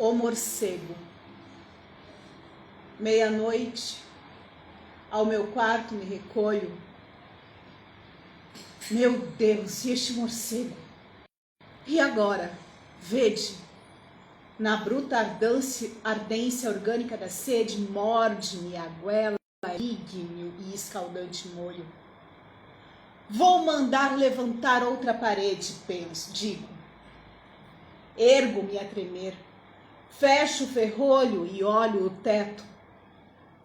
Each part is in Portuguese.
O morcego. Meia-noite, ao meu quarto me recolho. Meu Deus, e este morcego? E agora? Vede, na bruta ardência orgânica da sede, morde-me, aguela, ígneo e escaldante molho. Vou mandar levantar outra parede, penso, digo. Ergo-me a tremer, fecho o ferrolho e olho o teto,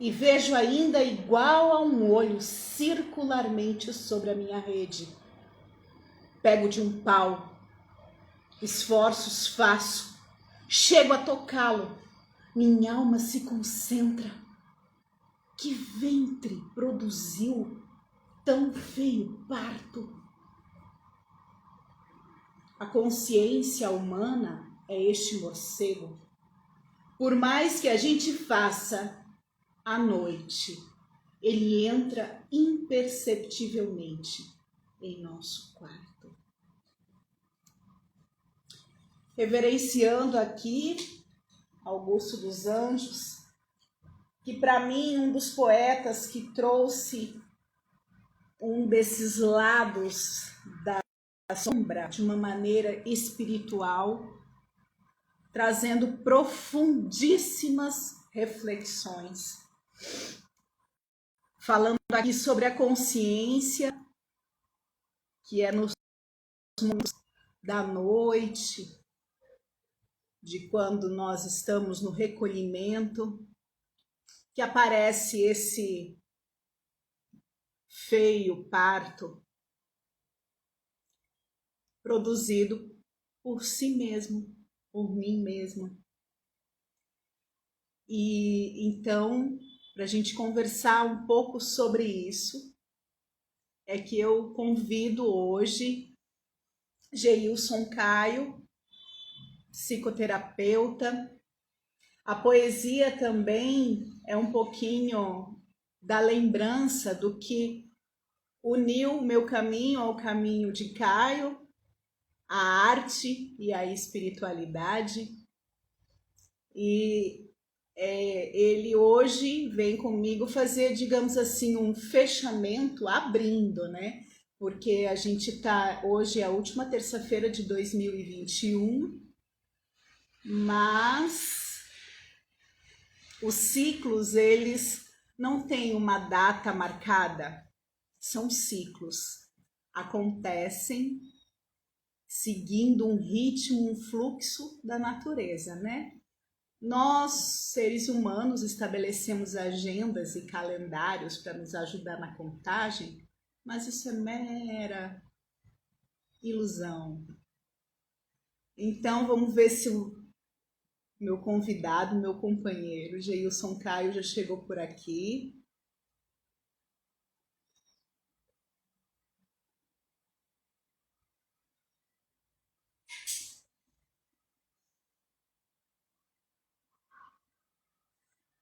e vejo ainda igual a um olho circularmente sobre a minha rede. Pego de um pau, esforços faço, chego a tocá-lo, minha alma se concentra. Que ventre produziu tão feio parto? A consciência humana é este morcego. Por mais que a gente faça à noite, ele entra imperceptivelmente em nosso quarto. Reverenciando aqui Augusto dos Anjos, que para mim um dos poetas que trouxe um desses lados da sombra de uma maneira espiritual, trazendo profundíssimas reflexões. Falando aqui sobre a consciência, que é nos momentos da noite, de quando nós estamos no recolhimento, que aparece esse feio parto produzido por si mesmo, por mim mesma. E então, para a gente conversar um pouco sobre isso, é que eu convido hoje Geilson Caio, psicoterapeuta. A poesia também é um pouquinho da lembrança do que uniu o meu caminho ao caminho de Caio, a arte e a espiritualidade. E ele hoje vem comigo fazer, digamos assim, um fechamento, abrindo, né? Porque a gente hoje é a última terça-feira de 2021, mas os ciclos, eles não têm uma data marcada, são ciclos, acontecem seguindo um ritmo, um fluxo da natureza, né? Nós, seres humanos, estabelecemos agendas e calendários para nos ajudar na contagem, mas isso é mera ilusão. Então, vamos ver se o meu convidado, meu companheiro, Geilson Caio, já chegou por aqui.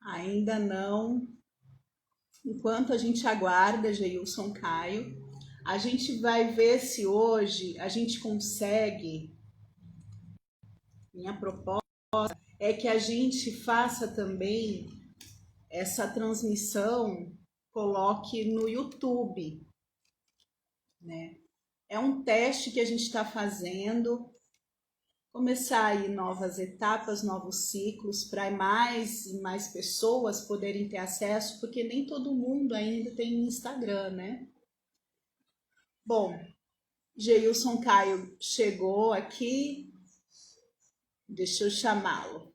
Ainda não. Enquanto a gente aguarda Geilson Caio, a gente vai ver se hoje a gente consegue. Minha proposta é que a gente faça também essa transmissão, coloque no YouTube, né? É um teste que a gente está fazendo, começar aí novas etapas, novos ciclos, para mais e mais pessoas poderem ter acesso, porque nem todo mundo ainda tem Instagram, né? Bom, Geilson Caio chegou aqui, deixa eu chamá-lo.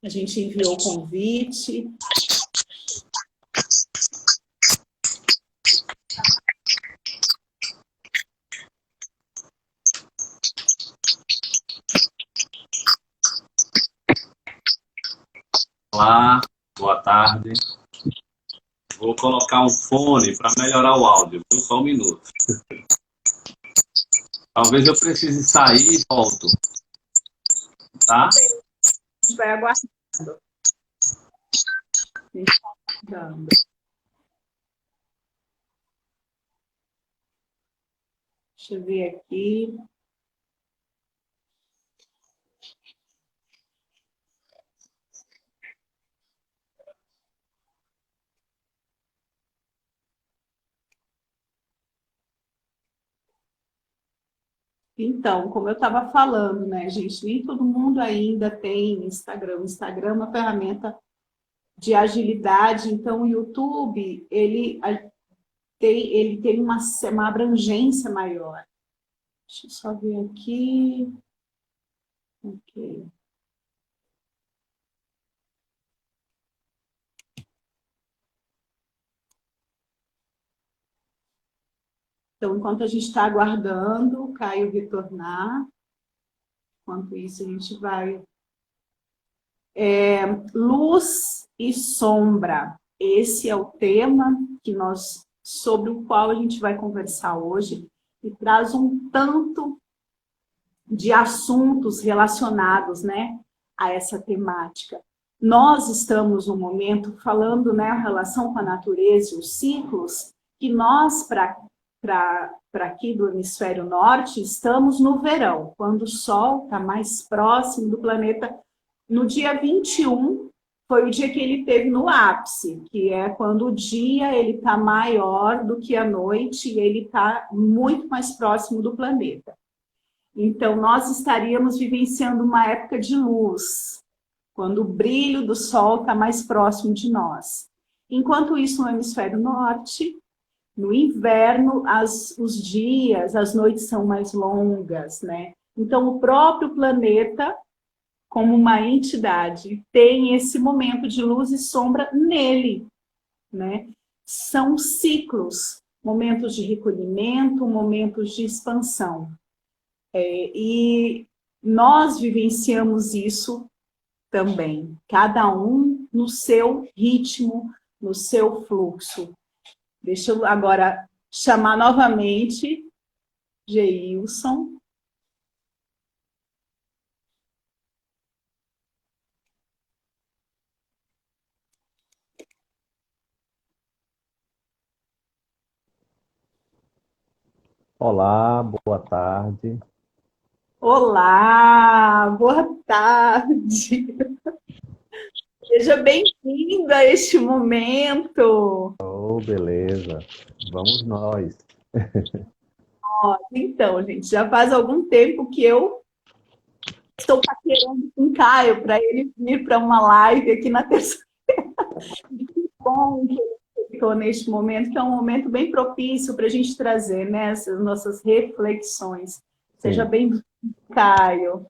A gente enviou o convite. Olá, boa tarde. Vou colocar um fone para melhorar o áudio, viu? Só um minuto. Talvez eu precise sair e volto. tá? A gente vai aguardando. A gente tá aguardando. Deixa eu ver aqui. Então, como eu estava falando, né, gente, nem todo mundo ainda tem Instagram. O Instagram é uma ferramenta de agilidade, então o YouTube, ele tem uma abrangência maior. Deixa eu só ver aqui. Ok. Então, enquanto a gente está aguardando o Caio retornar, enquanto isso a gente vai... luz e sombra. Esse é o tema sobre o qual a gente vai conversar hoje e traz um tanto de assuntos relacionados, né, a essa temática. Nós estamos no momento falando, né, a relação com a natureza e os ciclos, que nós, para aqui do hemisfério norte, estamos no verão, quando o Sol está mais próximo do planeta. No dia 21, foi o dia que ele teve no ápice, que é quando o dia ele está maior do que a noite e ele está muito mais próximo do planeta. Então, nós estaríamos vivenciando uma época de luz, quando o brilho do Sol está mais próximo de nós. Enquanto isso, no hemisfério norte, no inverno, os dias, as noites são mais longas, né? Então, o próprio planeta, como uma entidade, tem esse momento de luz e sombra nele, né? São ciclos, momentos de recolhimento, momentos de expansão. E nós vivenciamos isso também, cada um no seu ritmo, no seu fluxo. Deixa eu agora chamar novamente Geilson. Olá, boa tarde. Olá, boa tarde. Seja bem-vindo a este momento. Oh, beleza. Vamos nós. Então, gente, já faz algum tempo que eu estou paquerando com o Caio para ele vir para uma live aqui na terça-feira. Que bom que ele ficou neste momento, que é um momento bem propício para a gente trazer, né, essas nossas reflexões. Seja Sim. bem-vindo, Caio.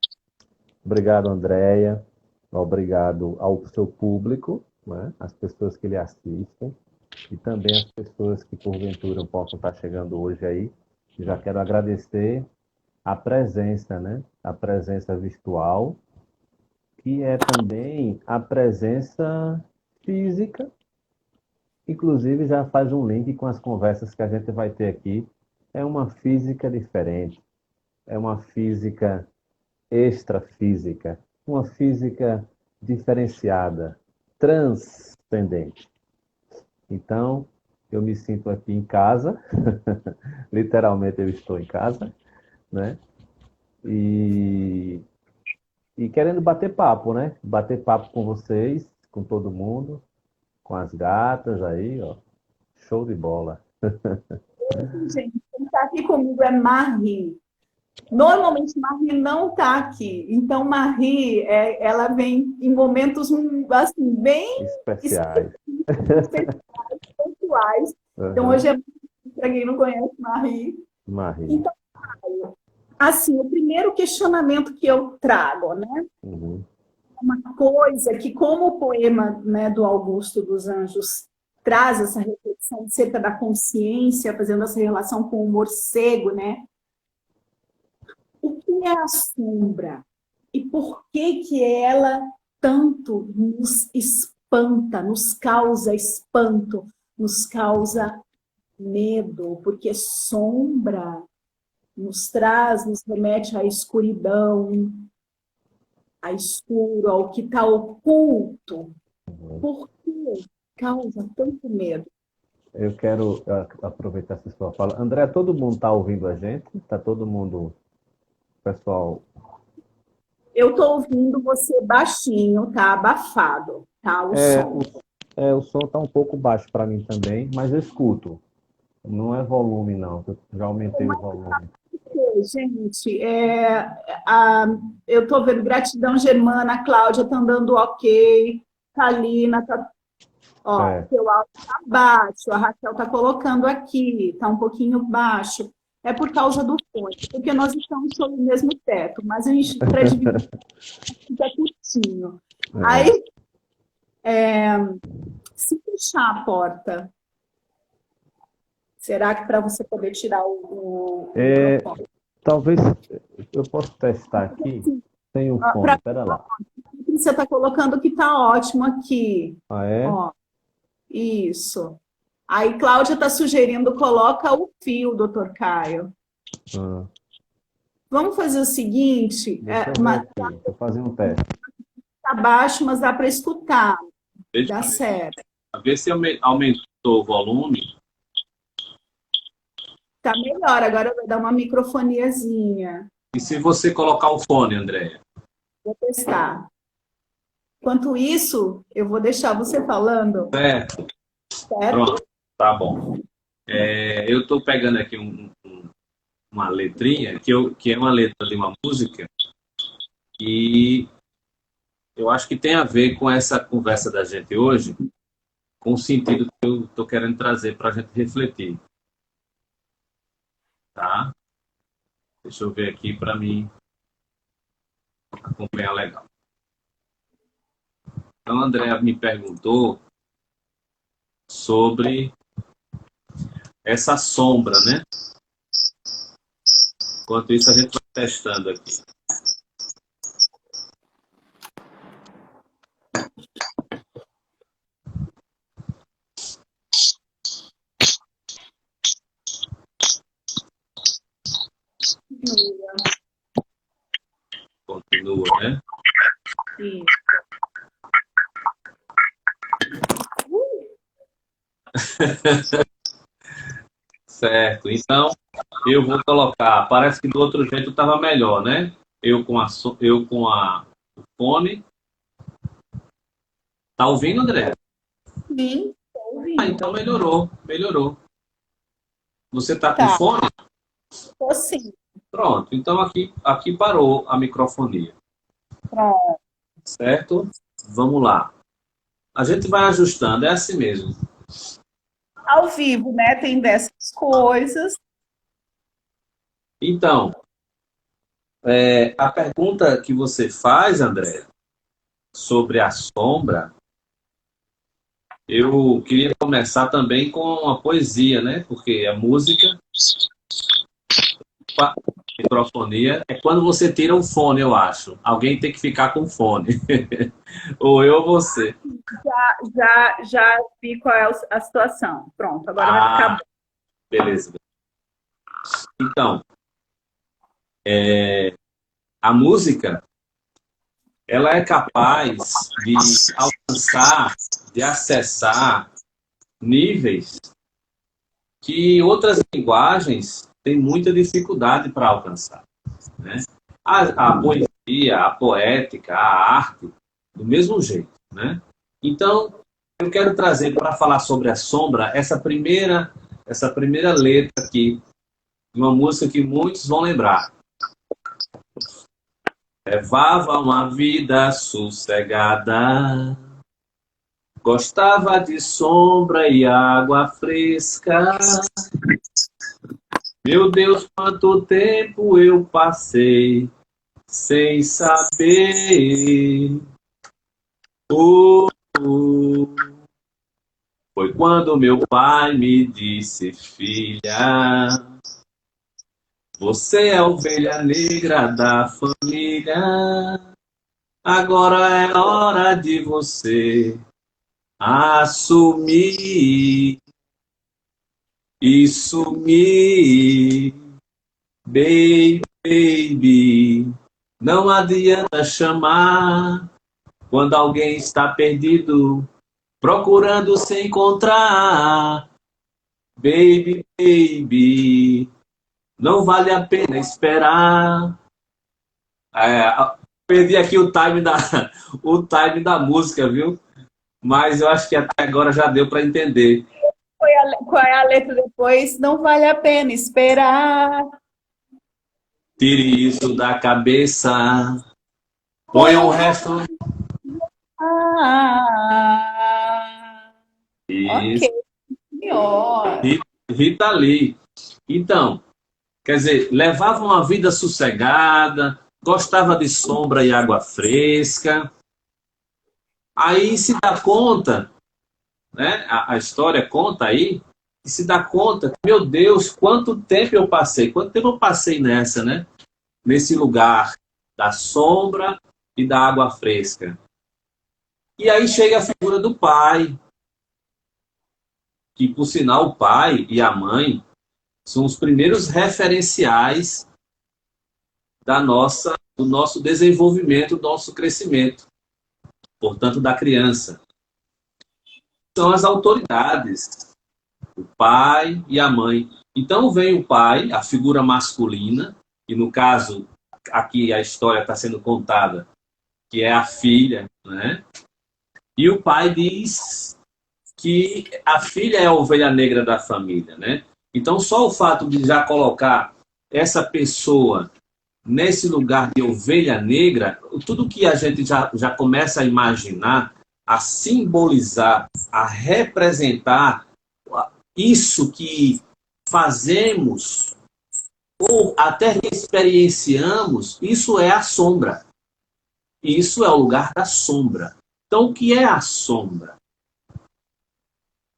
Obrigado, Andréia. Obrigado ao seu público, né? As pessoas que lhe assistem e também as pessoas que porventura possam estar chegando hoje aí. Já quero agradecer a presença, né? A presença virtual, que é também a presença física. Inclusive, já faz um link com as conversas que a gente vai ter aqui. É uma física diferente, é uma física extrafísica, uma física diferenciada, transcendente. Então, eu me sinto aqui em casa, literalmente eu estou em casa, né? E, e querendo bater papo, né? Bater papo com vocês, com todo mundo, com as gatas aí, ó. Show de bola. Gente, quem está aqui comigo é Marie. Normalmente, Marie não está aqui. Então, Marie, ela vem em momentos assim, bem Especiais. pontuais. Então, Uhum. hoje é para quem não conhece Marie. Marie. Então, assim, o primeiro questionamento que eu trago, né? Uhum. Uma coisa que, como o poema, né, do Augusto dos Anjos traz essa reflexão acerca da consciência, fazendo essa relação com o morcego, né? O que é a sombra? E por que que ela tanto nos espanta, nos causa espanto, nos causa medo? Porque sombra nos traz, nos remete à escuridão, escuro, ao que está oculto. Por que causa tanto medo? Eu quero aproveitar essa sua fala. André, todo mundo está ouvindo a gente? Está todo mundo, pessoal? Eu estou ouvindo você baixinho, tá abafado, tá? O som. O som está um pouco baixo para mim também, mas eu escuto. Não é volume, não. Eu já aumentei o volume. Gente, eu estou vendo Gratidão Germana, a Cláudia está dando ok, Kalina está. Ó, seu áudio está baixo, a Raquel está colocando aqui, está um pouquinho baixo. É por causa do fone, porque nós estamos sob o mesmo teto, mas a gente, para dividir, fica curtinho. Aí, se fechar a porta, será que para você poder tirar o microfone? Talvez eu possa testar aqui sem o fone. Espera lá. Você está colocando que está ótimo aqui. Ah, é? Ó, isso. Aí, Cláudia está sugerindo, coloca o fio, doutor Caio. Vamos fazer o seguinte. Vou fazer um teste. Está baixo, mas dá para escutar. Dá certo. Ver se aumentou o volume. Tá melhor, agora vai dar uma microfoniazinha. E se você colocar o fone, Andréia? Vou testar. Enquanto isso, eu vou deixar você falando. Certo. Pronto, tá bom. Eu estou pegando aqui uma letrinha, que é uma letra de uma música, e eu acho que tem a ver com essa conversa da gente hoje, com o sentido que eu estou querendo trazer para a gente refletir. Tá? Deixa eu ver aqui para mim acompanhar legal. Então, a Andréa me perguntou sobre essa sombra, né? Enquanto isso, a gente vai testando aqui. Continua, né? Sim. Certo. Então, eu vou colocar. Parece que do outro jeito estava melhor, né? Eu com o fone. Tá ouvindo, André? Sim, estou ouvindo. Então melhorou. Você tá com fone? Tô sim. Pronto. Então aqui parou a microfonia. Pronto. Certo? Vamos lá. A gente vai ajustando. É assim mesmo. Ao vivo, né? Tem dessas coisas. Então, a pergunta que você faz, André, sobre a sombra, eu queria começar também com uma poesia, né? Porque a música, a microfonia, é quando você tira o fone, eu acho. Alguém tem que ficar com o fone. Ou eu ou você. Já vi qual é a situação. Pronto, agora vai ficar bom. Beleza. Então, a música, ela é capaz de alcançar, de acessar níveis que outras linguagens têm muita dificuldade para alcançar, né? A poesia, a poética, a arte, do mesmo jeito, né? Então, eu quero trazer para falar sobre a sombra essa primeira letra aqui, de uma música que muitos vão lembrar. Levava uma vida sossegada, gostava de sombra e água fresca. Meu Deus, quanto tempo eu passei sem saber. Foi quando meu pai me disse, filha, você é a ovelha negra da família. Agora é hora de você assumir e sumir. Baby, Não adianta chamar quando alguém está perdido, procurando se encontrar. Baby, baby, não vale a pena esperar. Perdi aqui o time da música, viu? Mas eu acho que até agora já deu para entender. Qual é a letra depois? Não vale a pena esperar. Tire isso da cabeça. Ponha o resto. Ok, Isso. senhor. Rita Lee. Então, quer dizer, levava uma vida sossegada, gostava de sombra e água fresca. Aí se dá conta, né? A história conta aí, e se dá conta, meu Deus, quanto tempo eu passei nessa, né? Nesse lugar da sombra e da água fresca. E aí chega a figura do pai, que por sinal o pai e a mãe são os primeiros referenciais do nosso desenvolvimento, do nosso crescimento, portanto da criança. São as autoridades, o pai e a mãe. Então vem o pai, a figura masculina, e no caso aqui a história está sendo contada, que é a filha, né? E o pai diz que a filha é a ovelha negra da família, né? Então só o fato de já colocar essa pessoa nesse lugar de ovelha negra, tudo que a gente já começa a imaginar, a simbolizar, a representar isso que fazemos ou até que experienciamos, isso é a sombra. Isso é o lugar da sombra. Então, o que é a sombra?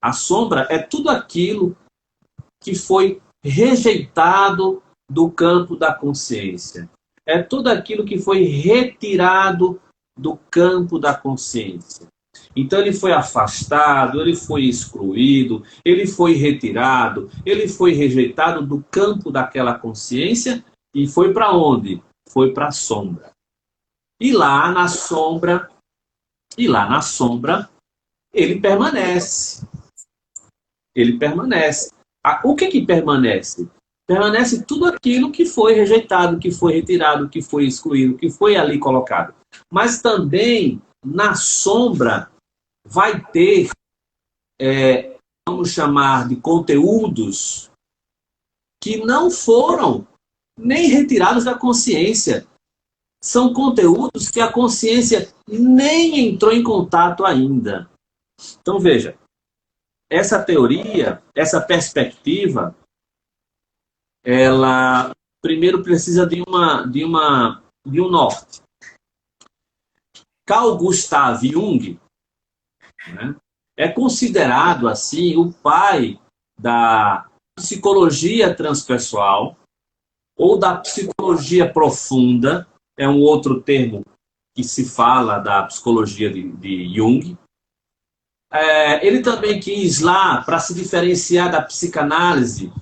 A sombra é tudo aquilo que foi rejeitado do campo da consciência. É tudo aquilo que foi retirado do campo da consciência. Então ele foi afastado, ele foi excluído, ele foi retirado, ele foi rejeitado do campo daquela consciência e foi para onde? Foi para a sombra. E lá na sombra, ele permanece. Ele permanece. O que permanece? Permanece tudo aquilo que foi rejeitado, que foi retirado, que foi excluído, que foi ali colocado. Mas também, na sombra, vai ter, vamos chamar de conteúdos que não foram nem retirados da consciência. São conteúdos que a consciência nem entrou em contato ainda. Então, veja, essa teoria, essa perspectiva, ela primeiro precisa de um norte. Carl Gustav Jung, né, é considerado assim o pai da psicologia transpessoal ou da psicologia profunda, é um outro termo que se fala da psicologia de Jung. Ele também quis lá, para se diferenciar da psicanálise,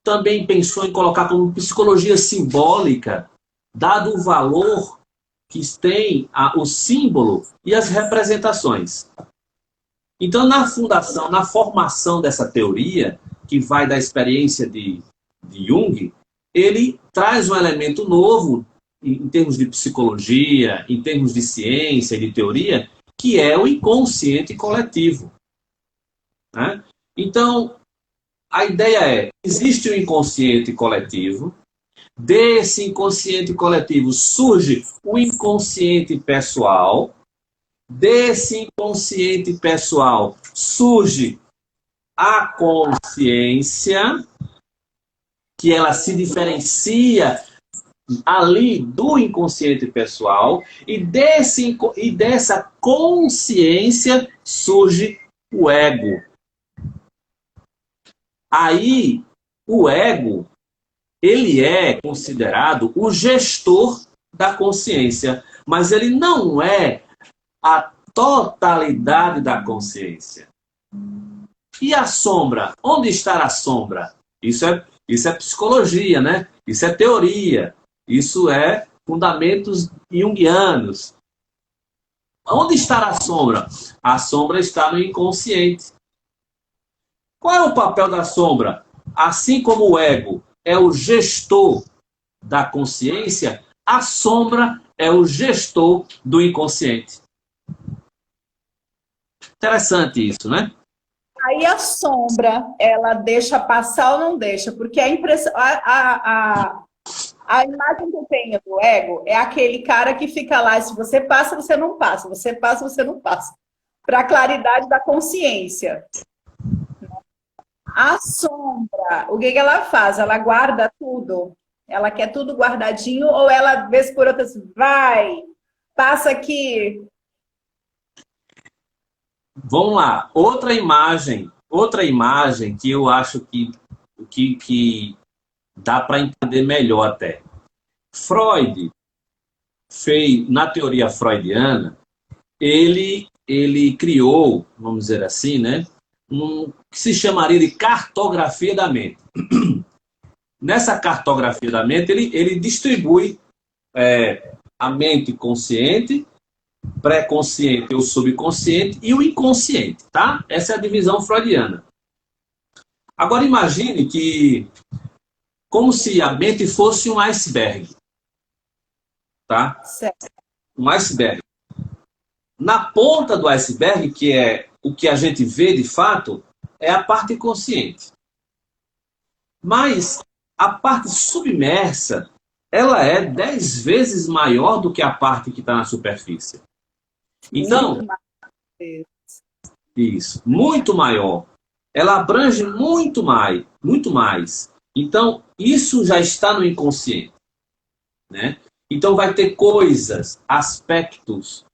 também pensou em colocar como psicologia simbólica, dado o valor que tem o símbolo e as representações. Então, na fundação, na formação dessa teoria, que vai da experiência de Jung, ele traz um elemento novo em termos de psicologia, em termos de ciência e de teoria, que é o inconsciente coletivo. Né? Então, a ideia é, existe o inconsciente coletivo, desse inconsciente coletivo surge o inconsciente pessoal, desse inconsciente pessoal surge a consciência, que ela se diferencia ali do inconsciente pessoal, e dessa consciência surge o ego. Aí, o ego, ele é considerado o gestor da consciência, mas ele não é a totalidade da consciência. E a sombra? Onde está a sombra? Isso é psicologia, né? Isso é teoria. Isso é fundamentos junguianos. Onde está a sombra? A sombra está no inconsciente. Qual é o papel da sombra? Assim como o ego é o gestor da consciência, a sombra é o gestor do inconsciente. Interessante isso, né? Aí a sombra, ela deixa passar ou não deixa? Porque a impressão, a imagem que eu tenho do ego é aquele cara que fica lá, se você passa, você não passa, você passa, você não passa. Para a claridade da consciência. A sombra, o que que ela faz? Ela guarda tudo? Ela quer tudo guardadinho ou ela, vez por outra, vai, passa aqui. Vamos lá. Outra imagem que eu acho que dá para entender melhor até. Freud fez, na teoria freudiana, ele criou, vamos dizer assim, né, que se chamaria de cartografia da mente. Nessa cartografia da mente, ele distribui a mente consciente, pré-consciente ou subconsciente e o inconsciente, tá? Essa é a divisão freudiana. Agora imagine que como se a mente fosse um iceberg, tá? Certo. Um iceberg. Na ponta do iceberg, que é o que a gente vê de fato, é a parte consciente. Mas a parte submersa, ela é 10 vezes maior do que a parte que está na superfície. Então, isso, muito maior. Ela abrange muito mais, muito mais. Então, isso já está no inconsciente, né? Então, vai ter coisas, aspectos,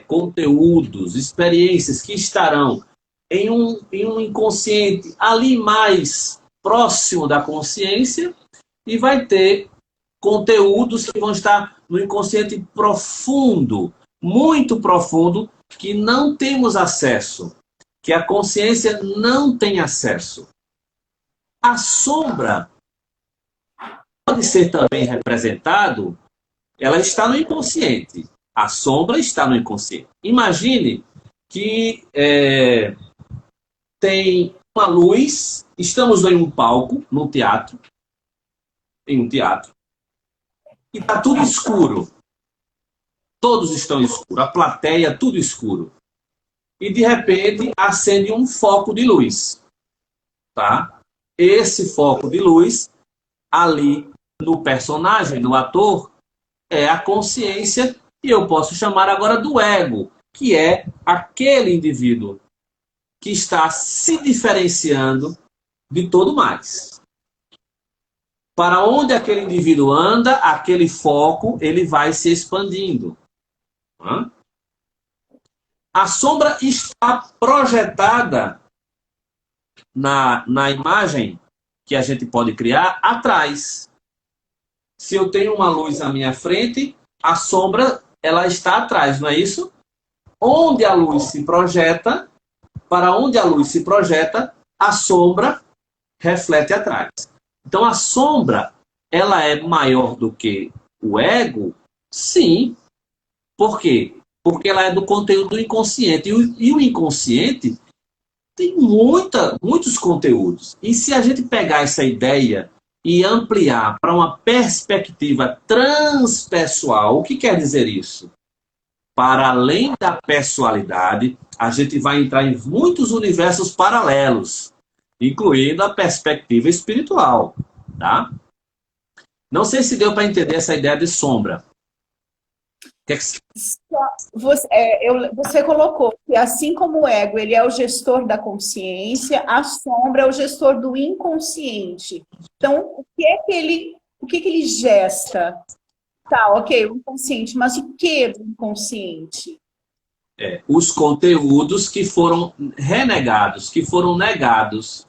conteúdos, experiências que estarão em um inconsciente ali mais próximo da consciência e vai ter conteúdos que vão estar no inconsciente profundo, muito profundo, que não temos acesso, que a consciência não tem acesso. A sombra pode ser também representado, ela está no inconsciente. A sombra está no inconsciente. Imagine que tem uma luz, estamos em um palco, num teatro, em um teatro, e está tudo escuro. Todos estão escuros, a plateia, tudo escuro. E, de repente, acende um foco de luz. Tá? Esse foco de luz, ali no personagem, no ator, é a consciência, e eu posso chamar agora do ego, que é aquele indivíduo que está se diferenciando de todo mais. Para onde aquele indivíduo anda, aquele foco, ele vai se expandindo. A sombra está projetada na imagem que a gente pode criar atrás. Se eu tenho uma luz à minha frente, a sombra ela está atrás, não é isso? Onde a luz se projeta, para onde a luz se projeta, a sombra reflete atrás. Então a sombra, ela é maior do que o ego? Sim. Por quê? Porque ela é do conteúdo do inconsciente. E o inconsciente tem muitos conteúdos. E se a gente pegar essa ideia e ampliar para uma perspectiva transpessoal, o que quer dizer isso? Para além da pessoalidade, a gente vai entrar em muitos universos paralelos, incluindo a perspectiva espiritual. Tá? Não sei se deu para entender essa ideia de sombra. Você colocou que assim como o ego ele é o gestor da consciência, a sombra é o gestor do inconsciente. Então, o que ele gesta? Tá, ok, o inconsciente, mas o que do inconsciente? Os conteúdos que foram renegados, que foram negados,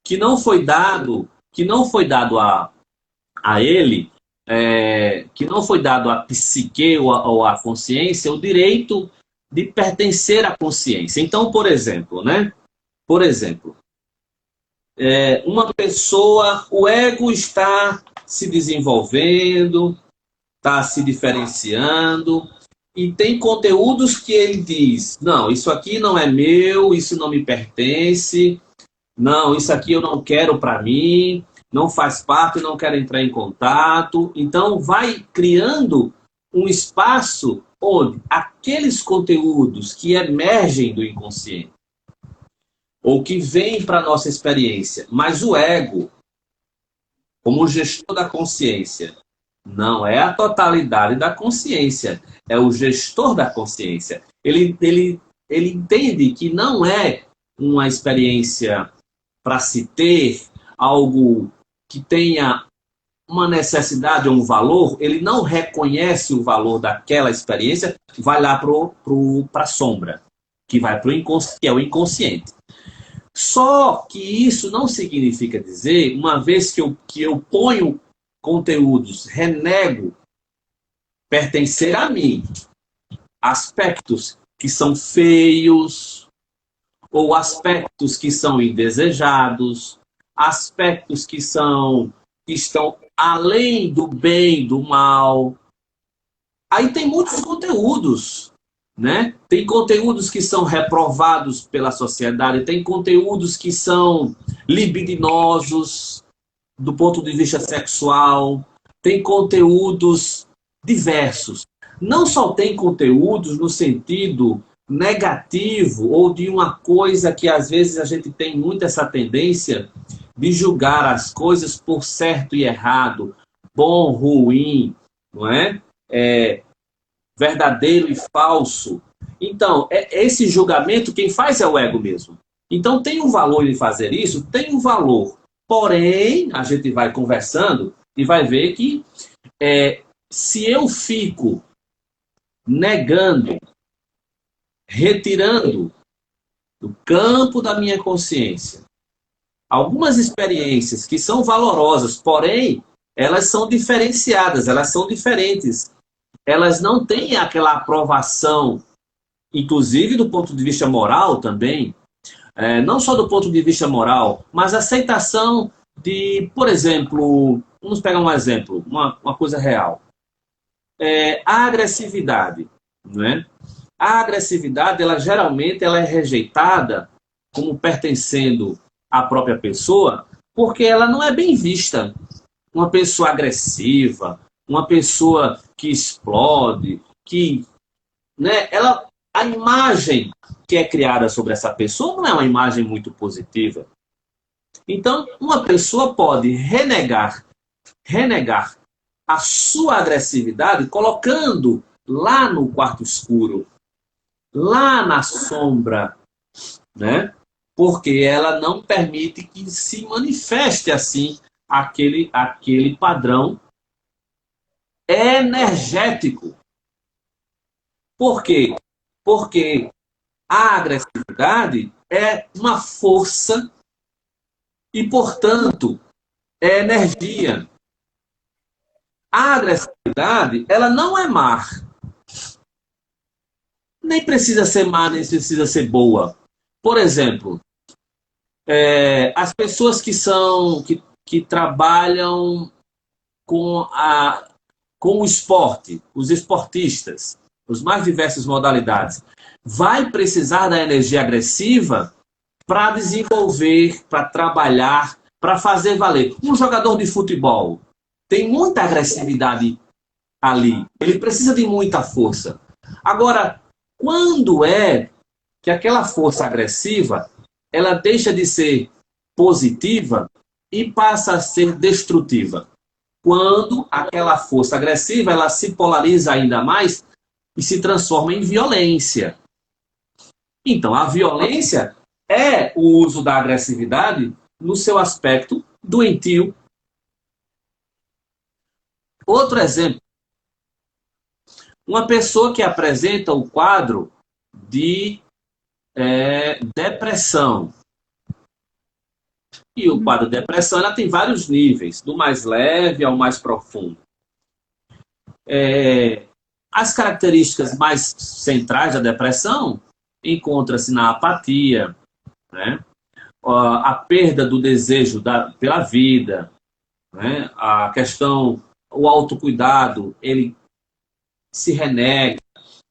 que não foi dado a ele, que não foi dado à psique ou à consciência o direito de pertencer à consciência. Então, por exemplo, uma pessoa, o ego está se desenvolvendo, está se diferenciando. E tem conteúdos que ele diz, não, isso aqui não é meu, isso não me pertence, não, isso aqui eu não quero para mim, não faz parte, não quero entrar em contato. Então, vai criando um espaço onde aqueles conteúdos que emergem do inconsciente, ou que vêm para a nossa experiência, mas o ego, como gestor da consciência, não é a totalidade da consciência, é o gestor da consciência. Ele entende que não é uma experiência para se ter, algo que tenha uma necessidade ou um valor, ele não reconhece o valor daquela experiência, vai lá para a sombra, que vai para o que é o inconsciente. Só que isso não significa dizer, uma vez que eu ponho conteúdos, renego pertencer a mim, aspectos que são feios, ou aspectos que são indesejados, aspectos que estão além do bem, do mal. Aí tem muitos conteúdos, né? Tem conteúdos que são reprovados pela sociedade, tem conteúdos que são libidinosos do ponto de vista sexual, tem conteúdos diversos. Não só tem conteúdos no sentido negativo ou de uma coisa que às vezes a gente tem muito essa tendência de julgar as coisas por certo e errado, bom, ruim, não é? Verdadeiro e falso. Então, esse julgamento quem faz é o ego mesmo. Então tem um valor em fazer isso, tem um valor. Porém, a gente vai conversando e vai ver que se eu fico negando, retirando do campo da minha consciência algumas experiências que são valorosas, porém, elas são diferenciadas, elas são diferentes. Elas não têm aquela aprovação, inclusive do ponto de vista moral também, não só do ponto de vista moral, mas aceitação de, por exemplo, vamos pegar um exemplo, uma coisa real. A agressividade, não é? A agressividade, geralmente, ela é rejeitada como pertencendo à própria pessoa, porque ela não é bem vista. Uma pessoa agressiva, uma pessoa que explode, né, a imagem que é criada sobre essa pessoa não é uma imagem muito positiva. Então, uma pessoa pode renegar a sua agressividade colocando lá no quarto escuro, lá na sombra, né? Porque ela não permite que se manifeste assim aquele padrão energético. Por quê? Porque a agressividade é uma força e, portanto, é energia. A agressividade, ela não é má. Nem precisa ser má, nem precisa ser boa. Por exemplo, as pessoas que trabalham com o esporte, os esportistas, os mais diversas modalidades, vai precisar da energia agressiva para desenvolver, para trabalhar, para fazer valer. Um jogador de futebol tem muita agressividade ali. Ele precisa de muita força. Agora, quando é que aquela força agressiva ela deixa de ser positiva e passa a ser destrutiva? Quando aquela força agressiva ela se polariza ainda mais e se transforma em violência. Então, a violência é o uso da agressividade no seu aspecto doentio. Outro exemplo. Uma pessoa que apresenta o quadro de depressão. E o quadro de depressão ela tem vários níveis, do mais leve ao mais profundo. As características mais centrais da depressão encontra-se na apatia, né? A perda do desejo pela vida, né? A questão o autocuidado, ele se renega.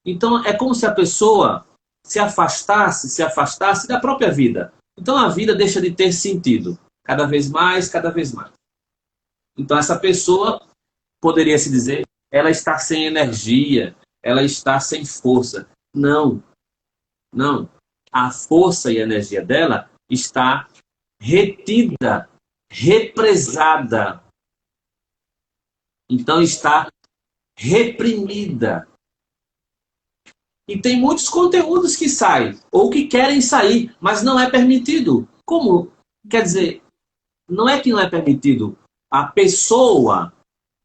Então, é como se a pessoa se afastasse da própria vida. Então, a vida deixa de ter sentido. Cada vez mais, cada vez mais. Então, essa pessoa, poderia se dizer, ela está sem energia, ela está sem força. Não, não. A força e a energia dela está retida, represada. Então, está reprimida. E tem muitos conteúdos que saem, ou que querem sair, mas não é permitido. Como? Quer dizer, não é que não é permitido. A pessoa,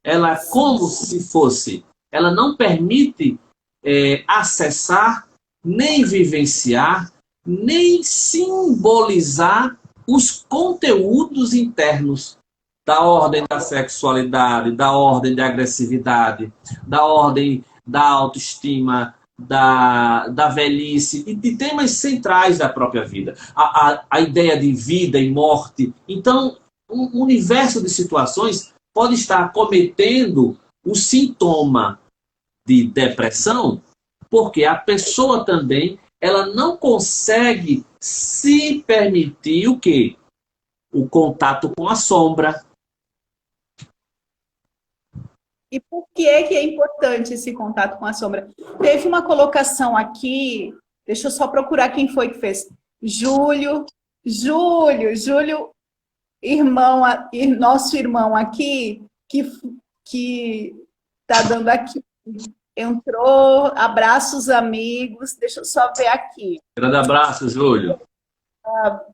ela é como se fosse, ela não permite acessar, nem vivenciar, nem simbolizar os conteúdos internos da ordem da sexualidade, da ordem da agressividade, da ordem da autoestima, da velhice e de temas centrais da própria vida. A ideia de vida e morte. Então, um universo de situações pode estar cometendo o sintoma de depressão, porque a pessoa também ela não consegue se permitir o quê? O contato com a sombra. E por que é importante esse contato com a sombra? Teve uma colocação aqui, deixa eu só procurar quem foi que fez. Júlio, irmão, nosso irmão aqui, que tá dando aqui. Entrou, abraços amigos, deixa eu só ver aqui. Grande abraço, Júlio.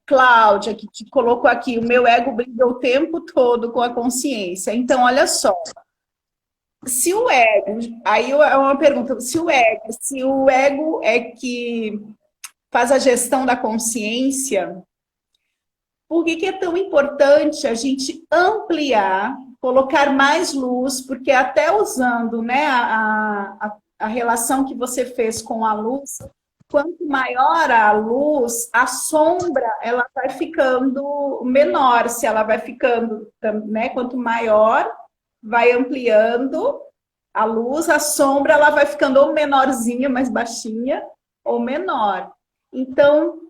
Cláudia, que te colocou aqui, o meu ego briga o tempo todo com a consciência. Então, olha só. Se o ego, aí é uma pergunta, se o ego é que faz a gestão da consciência, por que é tão importante a gente ampliar, colocar mais luz, porque até usando, né, a relação que você fez com a luz, quanto maior a luz, a sombra ela vai ficando menor, se ela vai ficando, né, quanto maior vai ampliando a luz, a sombra ela vai ficando ou menorzinha, mais baixinha, ou menor. Então,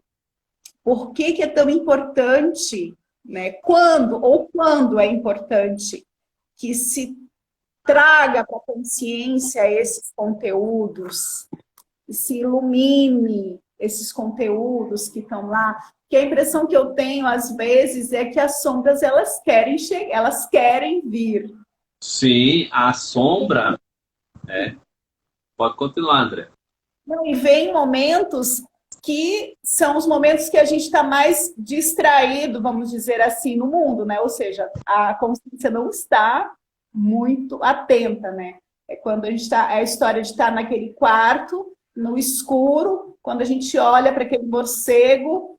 por que é tão importante, né? Quando é importante que se traga para a consciência esses conteúdos, se ilumine esses conteúdos que estão lá? Porque a impressão que eu tenho, às vezes, é que as sombras, elas querem chegar, elas querem vir. Sim, a sombra. Pode continuar, André. Não, e vem momentos que são os momentos que a gente está mais distraído, vamos dizer assim, no mundo, né? Ou seja, a consciência não está muito atenta, né? É quando a gente está, é a história de estar naquele quarto, no escuro, quando a gente olha para aquele morcego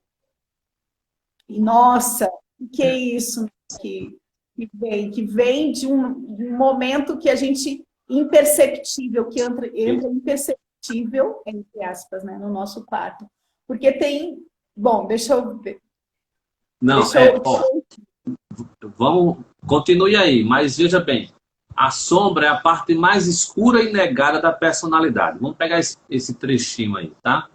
e, nossa, o que é isso que vem de um momento que a gente imperceptível, que entra imperceptível, entre aspas, né, no nosso quarto. Porque tem... Bom, deixa eu ver. Não, vamos, continue aí, mas veja bem, a sombra é a parte mais escura e negada da personalidade. Vamos pegar esse trechinho aí, tá?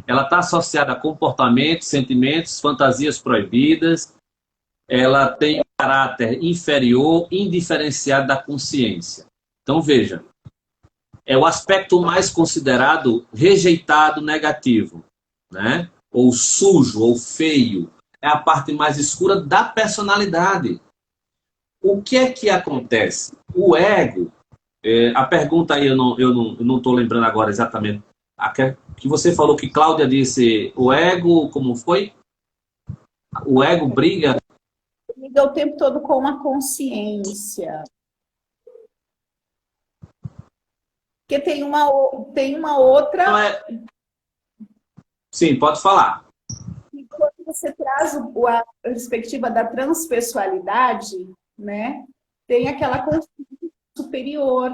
Ela está associada a comportamentos, sentimentos, fantasias proibidas. Ela tem um caráter inferior, indiferenciado da consciência. Então, veja, é o aspecto mais considerado rejeitado, negativo, né? Ou sujo, ou feio. É a parte mais escura da personalidade. O que é que acontece? O ego, a pergunta aí eu não estou lembrando agora exatamente, que você falou que Cláudia disse, o ego, como foi? O ego briga o tempo todo com a consciência. Porque tem uma outra... Sim, pode falar. E quando você traz a perspectiva da transpessoalidade, né, tem aquela consciência superior,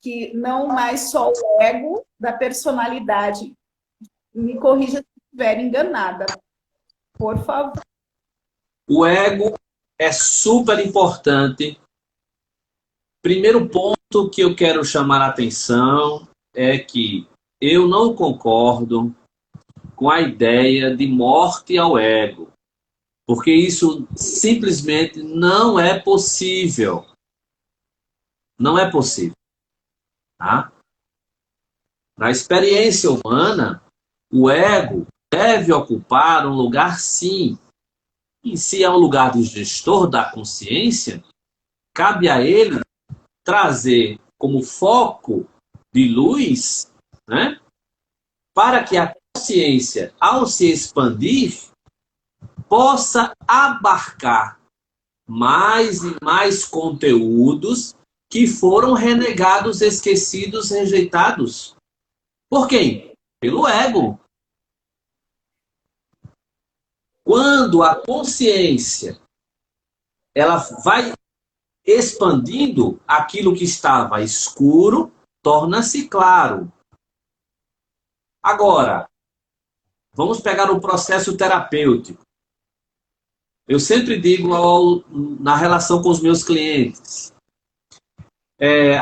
que não mais só o ego da personalidade. Me corrija se estiver enganada, por favor. O ego é super importante Primeiro ponto que eu quero chamar a atenção é que eu não concordo com a ideia de morte ao ego, porque isso simplesmente não é possível. Não é possível. Tá? Na experiência humana, o ego deve ocupar um lugar, sim. E se é um lugar de gestor da consciência, cabe a ele trazer como foco de luz, né, para que a consciência, ao se expandir, possa abarcar mais e mais conteúdos que foram renegados, esquecidos, rejeitados. Por quem? Pelo ego. Quando a consciência ela vai expandindo, aquilo que estava escuro torna-se claro. Agora, vamos pegar o processo terapêutico. Eu sempre digo na relação com os meus clientes,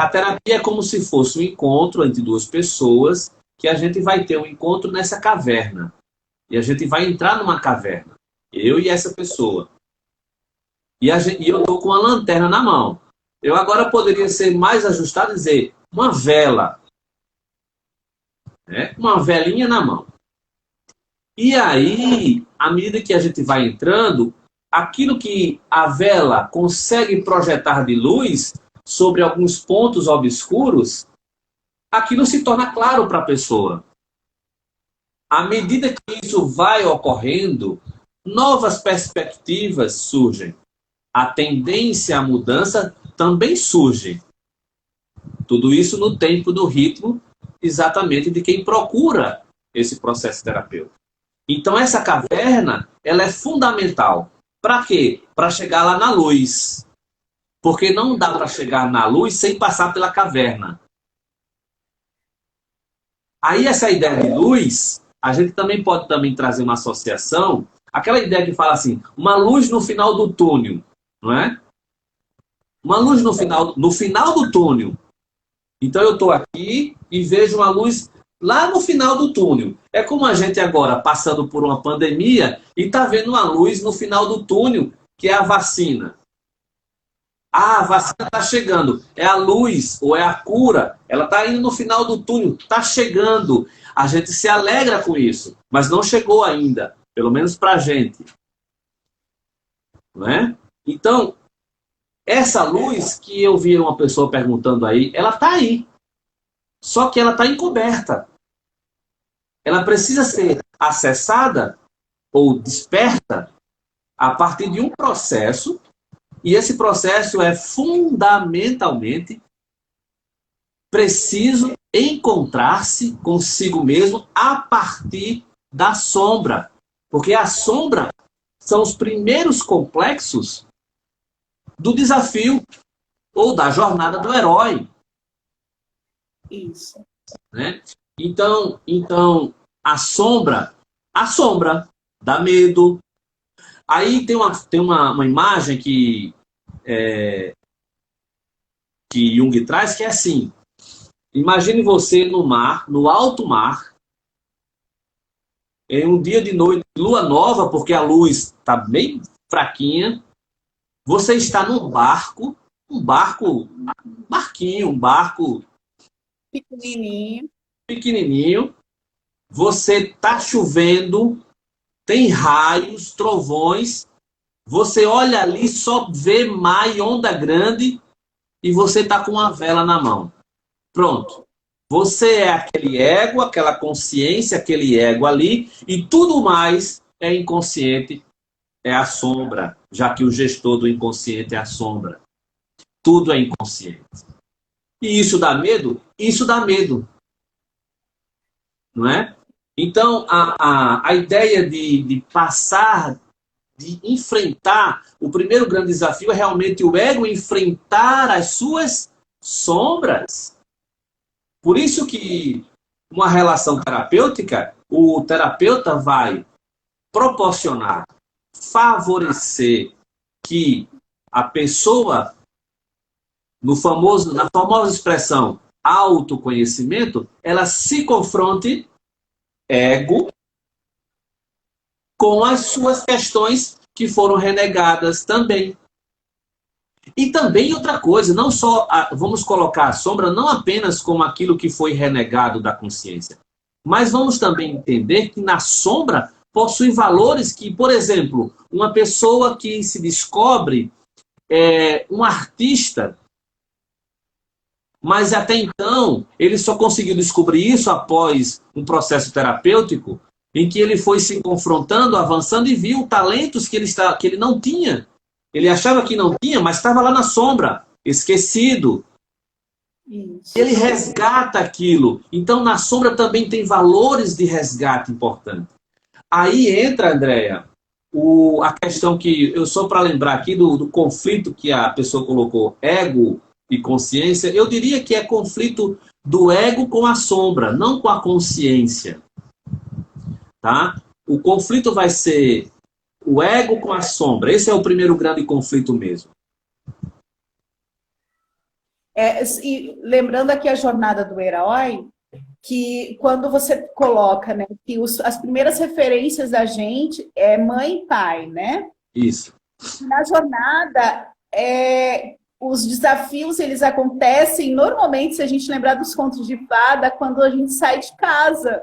a terapia é como se fosse um encontro entre duas pessoas, que a gente vai ter um encontro nessa caverna. E a gente vai entrar numa caverna. Eu e essa pessoa. E eu estou com uma lanterna na mão. Eu agora poderia ser mais ajustado e dizer uma vela. Né? Uma velinha na mão. E aí, à medida que a gente vai entrando, aquilo que a vela consegue projetar de luz sobre alguns pontos obscuros, aquilo se torna claro para a pessoa. À medida que isso vai ocorrendo, novas perspectivas surgem. A tendência à mudança também surge. Tudo isso no tempo do ritmo, exatamente de quem procura esse processo terapêutico. Então, essa caverna, ela é fundamental. Para quê? Para chegar lá na luz. Porque não dá para chegar na luz sem passar pela caverna. Aí, essa ideia de luz, a gente também pode trazer uma associação, aquela ideia que fala assim, uma luz no final do túnel. Não é? Uma luz no final do túnel. Então eu estou aqui e vejo uma luz lá no final do túnel. É como a gente agora passando por uma pandemia e está vendo uma luz no final do túnel, que é a vacina. Ah, a vacina está chegando. É a luz ou é a cura. Ela está indo no final do túnel. Está chegando. A gente se alegra com isso. Mas não chegou ainda. Pelo menos para a gente. Não é? Então, essa luz que eu vi uma pessoa perguntando aí, ela está aí. Só que ela está encoberta. Ela precisa ser acessada ou desperta a partir de um processo, e esse processo é fundamentalmente preciso encontrar-se consigo mesmo a partir da sombra. Porque a sombra são os primeiros complexos do desafio ou da jornada do herói. Isso. Né? Então, a sombra dá medo. Aí tem uma imagem que Jung traz, que é assim. Imagine você no mar, no alto mar, em um dia de noite, lua nova, porque a luz está bem fraquinha. Você está num barco, um barco pequenininho. Você está chovendo, tem raios, trovões. Você olha ali, só vê mar e onda grande e você está com uma vela na mão. Pronto. Você é aquele ego, aquela consciência, aquele ego ali, e tudo mais é inconsciente, é a sombra, já que o gestor do inconsciente é a sombra. Tudo é inconsciente. E isso dá medo? Isso dá medo. Não é? Então, a ideia de passar, de enfrentar, o primeiro grande desafio é realmente o ego enfrentar as suas sombras. Por isso que uma relação terapêutica, o terapeuta vai proporcionar, favorecer que a pessoa na famosa expressão autoconhecimento, ela se confronte ego com as suas questões que foram renegadas também. E também outra coisa, não só vamos colocar a sombra não apenas como aquilo que foi renegado da consciência, mas vamos também entender que na sombra possui valores que, por exemplo, uma pessoa que se descobre um artista, mas até então ele só conseguiu descobrir isso após um processo terapêutico em que ele foi se confrontando, avançando e viu talentos que ele não tinha. Ele achava que não tinha, mas estava lá na sombra, esquecido. Isso. Ele resgata aquilo. Então, na sombra também tem valores de resgate importantes. Aí entra, Andréia, a questão que, só para lembrar aqui do conflito que a pessoa colocou, ego e consciência, eu diria que é conflito do ego com a sombra, não com a consciência. Tá? O conflito vai ser o ego com a sombra. Esse é o primeiro grande conflito mesmo. E lembrando aqui a jornada do herói, que quando você coloca, né, que as primeiras referências da gente é mãe e pai, né? Isso. Na jornada, os desafios, eles acontecem normalmente, se a gente lembrar dos contos de fada, quando a gente sai de casa.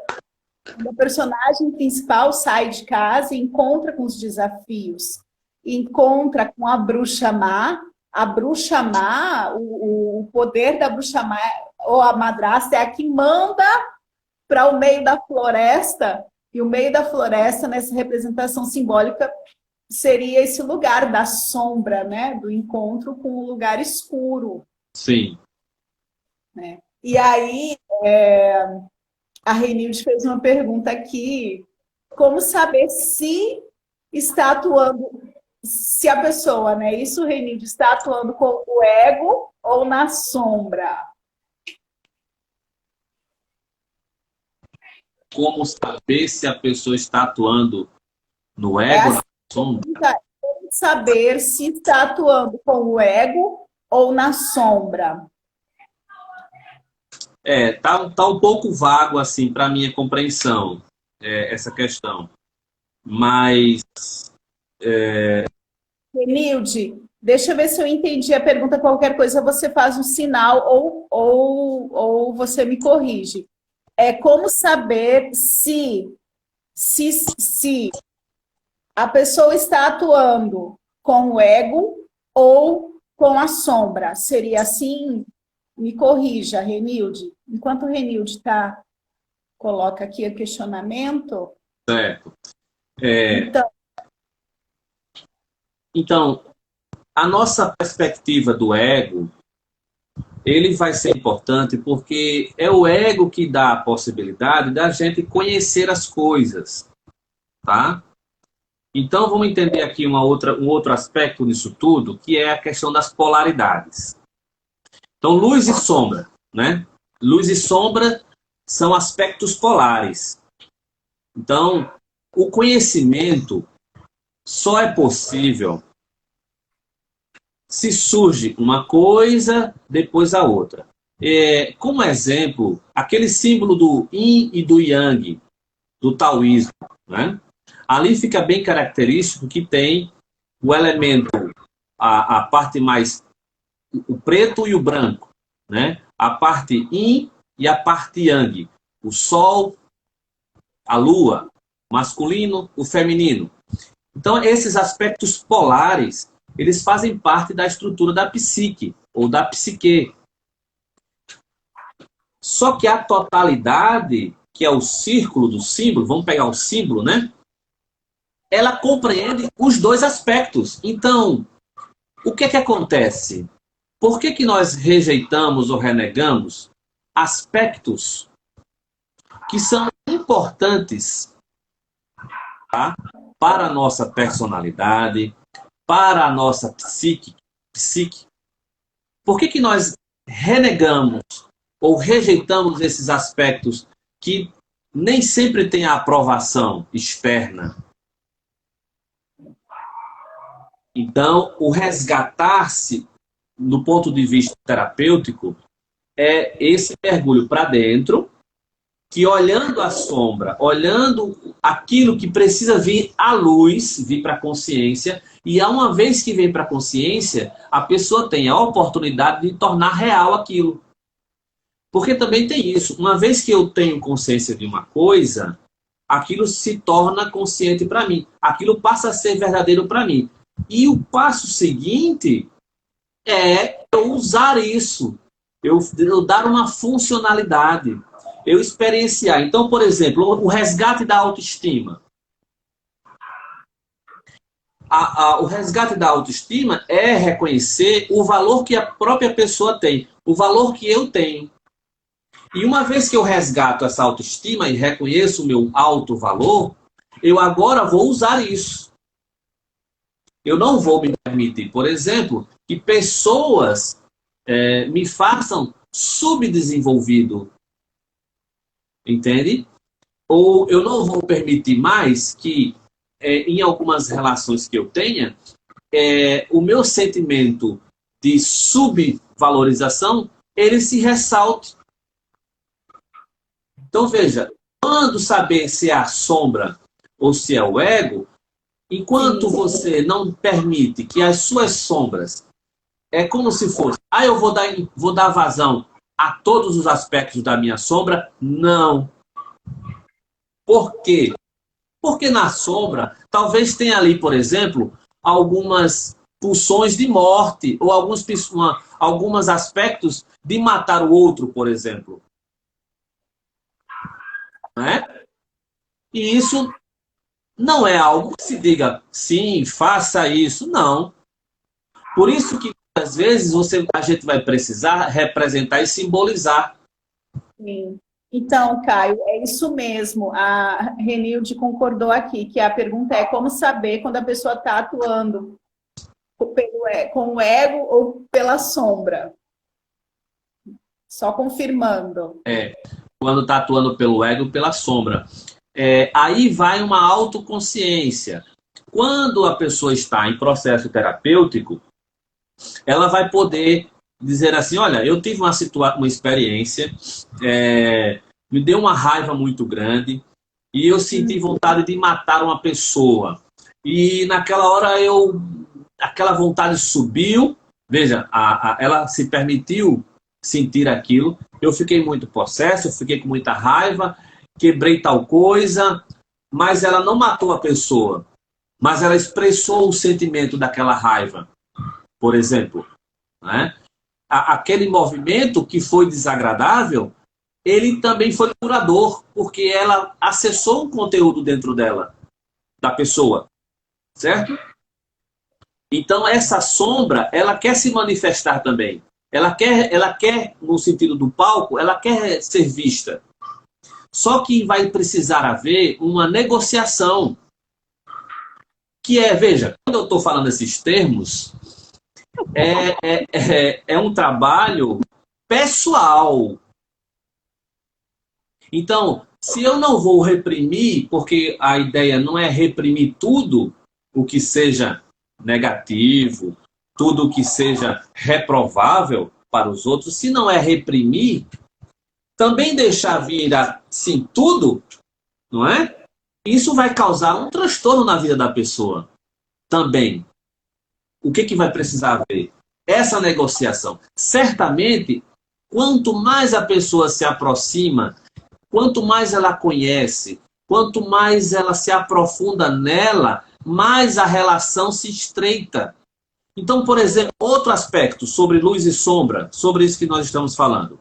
O personagem principal sai de casa e encontra com os desafios. Encontra com a bruxa má. A bruxa má, o poder da bruxa má, ou a madrasta, é a que manda para o meio da floresta. E o meio da floresta, nessa representação simbólica, seria esse lugar da sombra, né? Do encontro com o lugar escuro. Sim. Né? E aí... A Renilde fez uma pergunta aqui, como saber se está atuando, se a pessoa, né? Isso, Renilde, está atuando com o ego ou na sombra? Como saber se a pessoa está atuando no ego ou na sombra? Como saber se está atuando com o ego ou na sombra? Tá um pouco vago assim para minha compreensão essa questão, mas Renilde, deixa eu ver se eu entendi a pergunta. Qualquer coisa você faz um sinal ou você me corrige. É como saber se a pessoa está atuando com o ego ou com a sombra. Seria assim? Me corrija, Renilde. Enquanto o Renilde coloca aqui o questionamento. Certo. Então, a nossa perspectiva do ego, ele vai ser importante porque é o ego que dá a possibilidade da gente conhecer as coisas, tá? Então, vamos entender aqui um outro aspecto nisso tudo, que é a questão das polaridades. Então, luz e sombra, né? Luz e sombra são aspectos polares. Então, o conhecimento só é possível se surge uma coisa, depois a outra. Como exemplo, aquele símbolo do yin e do yang, do taoísmo, né? Ali fica bem característico que tem o elemento, a parte mais, o preto e o branco, né? A parte yin e a parte yang. O sol, a lua, o masculino, o feminino. Então, esses aspectos polares, eles fazem parte da estrutura da psique, ou da psique. Só que a totalidade, que é o círculo do símbolo, vamos pegar o símbolo, né? Ela compreende os dois aspectos. Então, o que acontece? Por que nós rejeitamos ou renegamos aspectos que são importantes, tá? Para a nossa personalidade, para a nossa psique? Por que nós renegamos ou rejeitamos esses aspectos que nem sempre têm a aprovação externa? Então, o resgatar-se do ponto de vista terapêutico, é esse mergulho para dentro, que olhando a sombra, olhando aquilo que precisa vir à luz, vir para a consciência, e uma vez que vem para a consciência, a pessoa tem a oportunidade de tornar real aquilo. Porque também tem isso, uma vez que eu tenho consciência de uma coisa, aquilo se torna consciente para mim, aquilo passa a ser verdadeiro para mim. E o passo seguinte é eu usar isso, eu dar uma funcionalidade, eu experienciar. Então, por exemplo, o resgate da autoestima. O resgate da autoestima é reconhecer o valor que a própria pessoa tem, o valor que eu tenho. E uma vez que eu resgato essa autoestima e reconheço o meu alto valor, eu agora vou usar isso. Eu não vou me permitir, por exemplo, que pessoas me façam subdesenvolvido. Entende? Ou eu não vou permitir mais que, em algumas relações que eu tenha, o meu sentimento de subvalorização, ele se ressalte. Então, veja, quando saber se é a sombra ou se é o ego, enquanto você não permite que as suas sombras, é como se fosse, eu vou dar vazão a todos os aspectos da minha sombra, não. Por quê? Porque na sombra, talvez tenha ali, por exemplo, algumas pulsões de morte, ou alguns aspectos de matar o outro, por exemplo. Né? E isso não é algo que se diga, sim, faça isso, não. Por isso que, às vezes, a gente vai precisar representar e simbolizar. Sim. Então, Caio, é isso mesmo. A Renilde concordou aqui, que a pergunta é como saber quando a pessoa está atuando com o ego ou pela sombra. Só confirmando. Quando está atuando pelo ego, pela sombra. Aí vai uma autoconsciência. Quando a pessoa está em processo terapêutico, ela vai poder dizer assim, olha, eu tive uma experiência, me deu uma raiva muito grande e eu senti vontade de matar uma pessoa. E naquela hora aquela vontade subiu, veja, ela se permitiu sentir aquilo, eu fiquei muito possesso, eu fiquei com muita raiva, quebrei tal coisa, mas ela não matou a pessoa, mas ela expressou o sentimento daquela raiva, por exemplo. Né? Aquele movimento que foi desagradável, ele também foi curador, porque ela acessou um conteúdo dentro dela, da pessoa, certo? Então essa sombra, ela quer se manifestar também. Ela quer, no sentido do palco, ela quer ser vista. Só que vai precisar haver uma negociação. Que veja, quando eu estou falando esses termos, é um trabalho pessoal. Então, se eu não vou reprimir, porque a ideia não é reprimir tudo o que seja negativo, tudo o que seja reprovável para os outros, se não é reprimir, também deixar vir assim tudo, não é? Isso vai causar um transtorno na vida da pessoa também. O que vai precisar haver? Essa negociação. Certamente, quanto mais a pessoa se aproxima, quanto mais ela conhece, quanto mais ela se aprofunda nela, mais a relação se estreita. Então, por exemplo, outro aspecto sobre luz e sombra, sobre isso que nós estamos falando.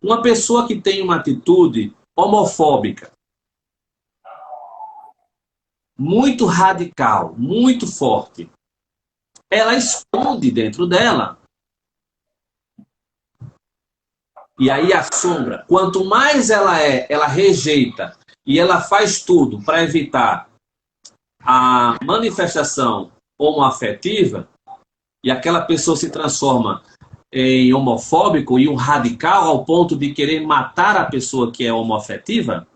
Uma pessoa que tem uma atitude homofóbica, muito radical, muito forte, ela esconde dentro dela. E aí a sombra, quanto mais ela rejeita e ela faz tudo para evitar a manifestação homoafetiva, e aquela pessoa se transforma em homofóbico e um radical ao ponto de querer matar a pessoa que é homoafetiva,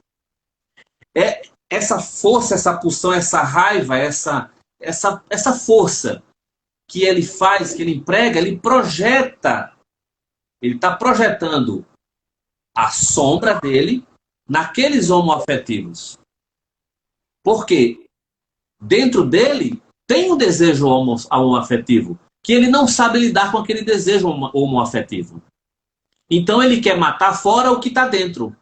essa força, essa pulsão, essa raiva, essa força que ele faz, que ele emprega, ele projeta. Ele está projetando a sombra dele naqueles homoafetivos. Por quê? Dentro dele tem um desejo homoafetivo, que ele não sabe lidar com aquele desejo homoafetivo. Então ele quer matar fora o que está dentro.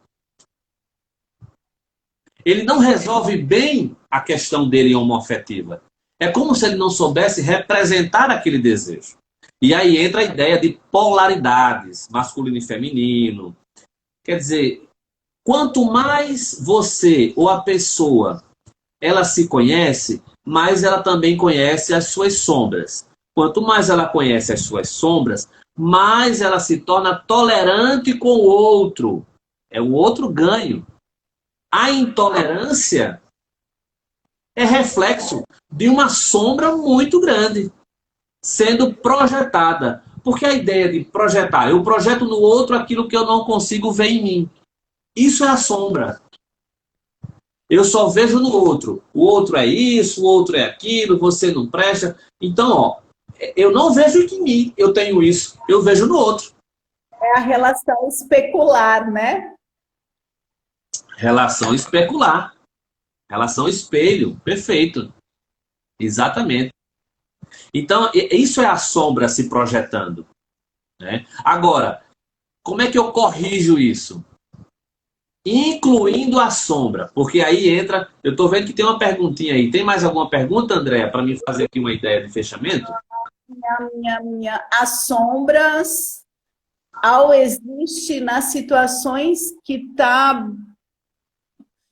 Ele não resolve bem a questão dele homoafetiva. É como se ele não soubesse representar aquele desejo. E aí entra a ideia de polaridades, masculino e feminino. Quer dizer, quanto mais você ou a pessoa ela se conhece, mais ela também conhece as suas sombras. Quanto mais ela conhece as suas sombras, mais ela se torna tolerante com o outro. É o outro ganho. A intolerância é reflexo de uma sombra muito grande sendo projetada. Porque a ideia de projetar, eu projeto no outro aquilo que eu não consigo ver em mim. Isso é a sombra. Eu só vejo no outro. O outro é isso, o outro é aquilo, você não presta. Então, ó, eu não vejo em mim, eu tenho isso. Eu vejo no outro. É a relação especular, né? Relação especular. Relação espelho. Perfeito. Exatamente. Então, isso é a sombra se projetando. Né? Agora, como é que eu corrijo isso? Incluindo a sombra. Porque aí entra... Eu estou vendo que tem uma perguntinha aí. Tem mais alguma pergunta, Andréa, para me fazer aqui uma ideia de fechamento? As sombras, ao existe nas situações que tá...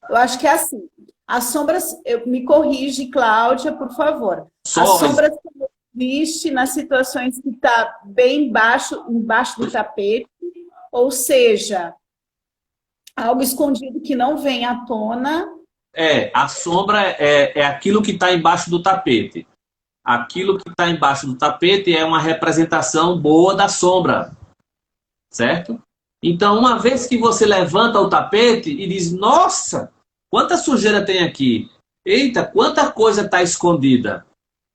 Eu acho que é assim. As sombras... Me corrige, Cláudia, por favor. As sombras existe nas situações que está bem embaixo do tapete, ou seja, algo escondido que não vem à tona. A sombra é aquilo que está embaixo do tapete. Aquilo que está embaixo do tapete é uma representação boa da sombra. Certo? Então, uma vez que você levanta o tapete e diz, nossa, quanta sujeira tem aqui. Eita, quanta coisa está escondida.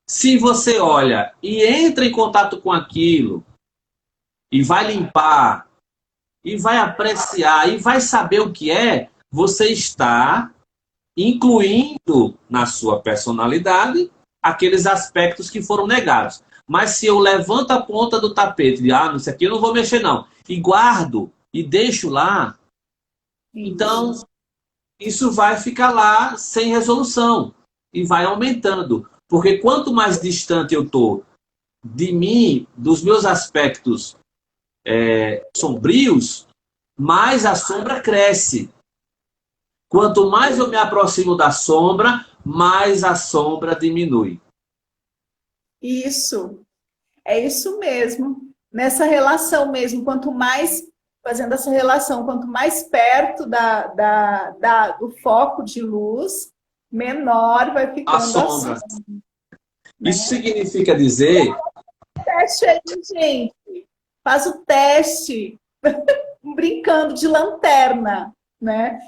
Se você olha e entra em contato com aquilo, e vai limpar, e vai apreciar, e vai saber o que é, você está incluindo na sua personalidade aqueles aspectos que foram negados. Mas se eu levanto a ponta do tapete, isso aqui eu não vou mexer não, e guardo, e deixo lá, então isso vai ficar lá sem resolução, e vai aumentando. Porque quanto mais distante eu estou de mim, dos meus aspectos sombrios, mais a sombra cresce. Quanto mais eu me aproximo da sombra, mais a sombra diminui. Isso. É isso mesmo. Nessa relação mesmo, quanto mais, fazendo essa relação, quanto mais perto do foco de luz, menor vai ficando a sombra. Isso significa dizer... Teste aí, gente. Faz o teste. Brincando de lanterna, né?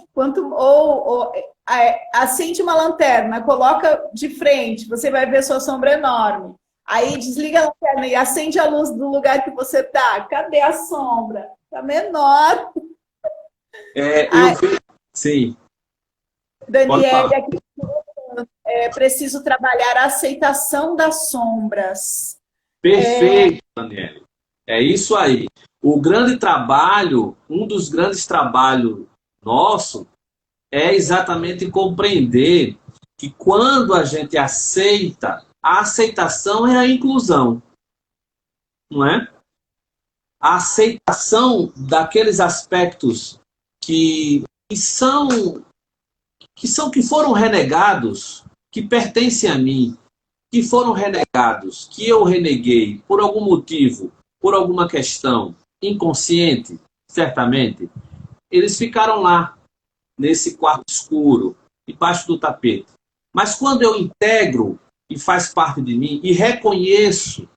Acende uma lanterna, coloca de frente, você vai ver sua sombra enorme. Aí desliga a lanterna e acende a luz do lugar que você está. Cadê a sombra? Está menor. Sim. Daniele, aqui preciso trabalhar a aceitação das sombras. Perfeito, Daniele. É isso aí. O grande trabalho, um dos grandes trabalhos nosso, é exatamente compreender que quando a gente aceita, a aceitação é a inclusão. Não é? A aceitação daqueles aspectos que foram renegados, que pertencem a mim, que foram renegados, que eu reneguei por algum motivo, por alguma questão inconsciente, certamente, eles ficaram lá, nesse quarto escuro, debaixo do tapete. Mas quando eu integro e faz parte de mim, e reconheço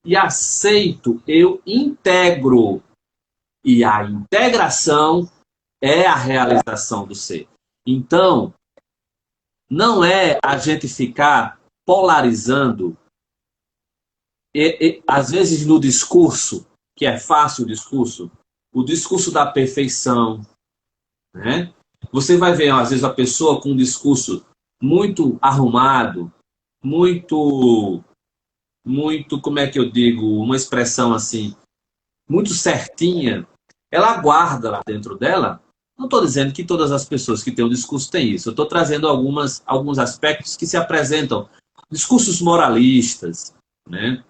e aceito, eu integro. E a integração é a realização do ser. Então, não é a gente ficar polarizando às vezes no discurso, que é fácil o discurso da perfeição, né? Você vai ver, às vezes, a pessoa com um discurso muito arrumado, muito, muito, como é que eu digo, uma expressão assim, muito certinha, ela guarda lá dentro dela. Não estou dizendo que todas as pessoas que têm um discurso têm isso. Eu estou trazendo alguns aspectos que se apresentam. Discursos moralistas, né?